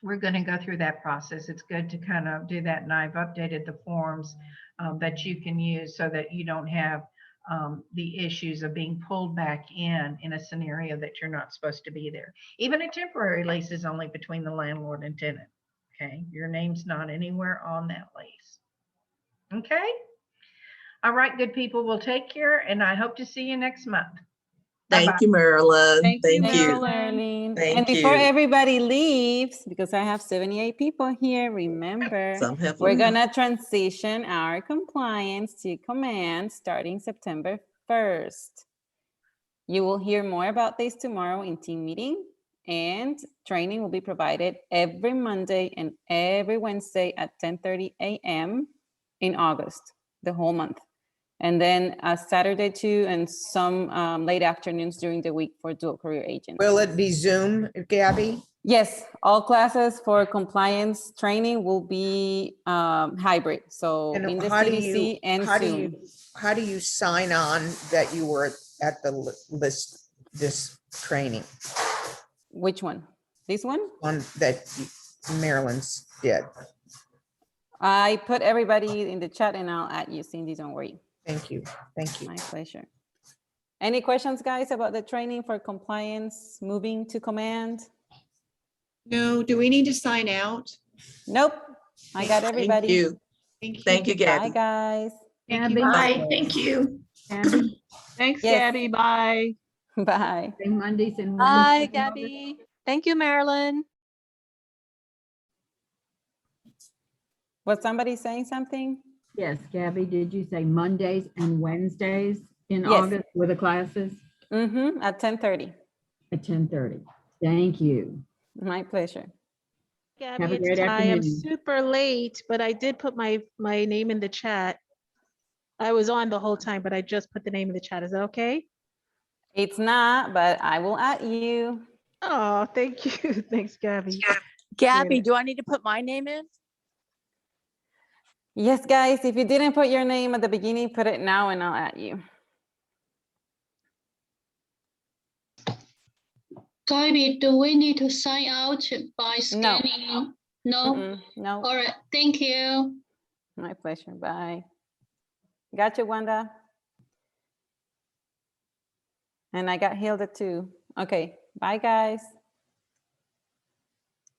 Speaker 1: we're going to go through that process. It's good to kind of do that. And I've updated the forms that you can use so that you don't have the issues of being pulled back in a scenario that you're not supposed to be there. Even a temporary lease is only between the landlord and tenant. Okay, your name's not anywhere on that lease. Okay. All right, good people. We'll take care, and I hope to see you next month. Bye-bye.
Speaker 12: Thank you, Marilyn.
Speaker 3: Thank you,
Speaker 12: Thank you.
Speaker 7: Marilyn.
Speaker 12: Thank
Speaker 7: And before
Speaker 12: you.
Speaker 7: everybody leaves, because I have 78 people here, remember,
Speaker 12: Some have
Speaker 7: we're
Speaker 12: left.
Speaker 7: gonna transition our compliance to command starting September 1st. You will hear more about this tomorrow in team meeting, and training will be provided every Monday and every Wednesday at 10:30 a.m. in August, the whole month. And then Saturday too, and some late afternoons during the week for dual career agents.
Speaker 13: Will it be Zoom, Gabby?
Speaker 7: Yes, all classes for compliance training will be hybrid. So
Speaker 13: And
Speaker 7: in the
Speaker 13: how do
Speaker 7: CDC
Speaker 13: you,
Speaker 7: and
Speaker 13: how do
Speaker 7: Zoom.
Speaker 13: you, how do you sign on that you were at the list, this training
Speaker 7: Which one? This one?
Speaker 13: on that Maryland's did?
Speaker 7: I put everybody in the chat and I'll add you, Cindy, don't worry.
Speaker 13: Thank you. Thank you.
Speaker 7: My pleasure. Any questions, guys, about the training for compliance, moving to command?
Speaker 14: No, do we need to sign out?
Speaker 7: Nope, I got everybody.
Speaker 12: Thank you.
Speaker 14: Thank you.
Speaker 12: Thank you,
Speaker 7: Bye,
Speaker 12: Gabby.
Speaker 7: guys.
Speaker 14: Thank you.
Speaker 4: Gabby,
Speaker 9: Bye, thank you.
Speaker 4: Gabby,
Speaker 3: Thanks,
Speaker 7: Yes.
Speaker 3: Gabby. Bye.
Speaker 7: Bye.
Speaker 4: say Mondays and
Speaker 15: Hi,
Speaker 4: Wednesdays.
Speaker 15: Gabby. Thank you, Marilyn.
Speaker 7: Was somebody saying something?
Speaker 4: Yes, Gabby, did you say Mondays and Wednesdays in
Speaker 7: Yes.
Speaker 4: August for the classes
Speaker 7: Mm-hmm, at 10:30.
Speaker 4: at 10:30? Thank you.
Speaker 7: My pleasure.
Speaker 4: Have
Speaker 15: Gabby,
Speaker 4: a great
Speaker 15: it's I am
Speaker 4: afternoon.
Speaker 15: super late, but I did put my name in the chat. I was on the whole time, but I just put the name in the chat. Is that okay?
Speaker 7: It's not, but I will add you.
Speaker 15: Oh, thank you. Thanks, Gabby.
Speaker 7: Appreciate Gabby, it. do I need to put my name in? Yes, guys, if you didn't put your name at the beginning, put it now and I'll add you.
Speaker 16: Gabby, do we need to sign out by scanning? No?
Speaker 7: Mm-mm, no.
Speaker 16: All right, thank you.
Speaker 7: My pleasure. Bye. Got you, Wanda. And I got Hilda too. Okay. Bye, guys.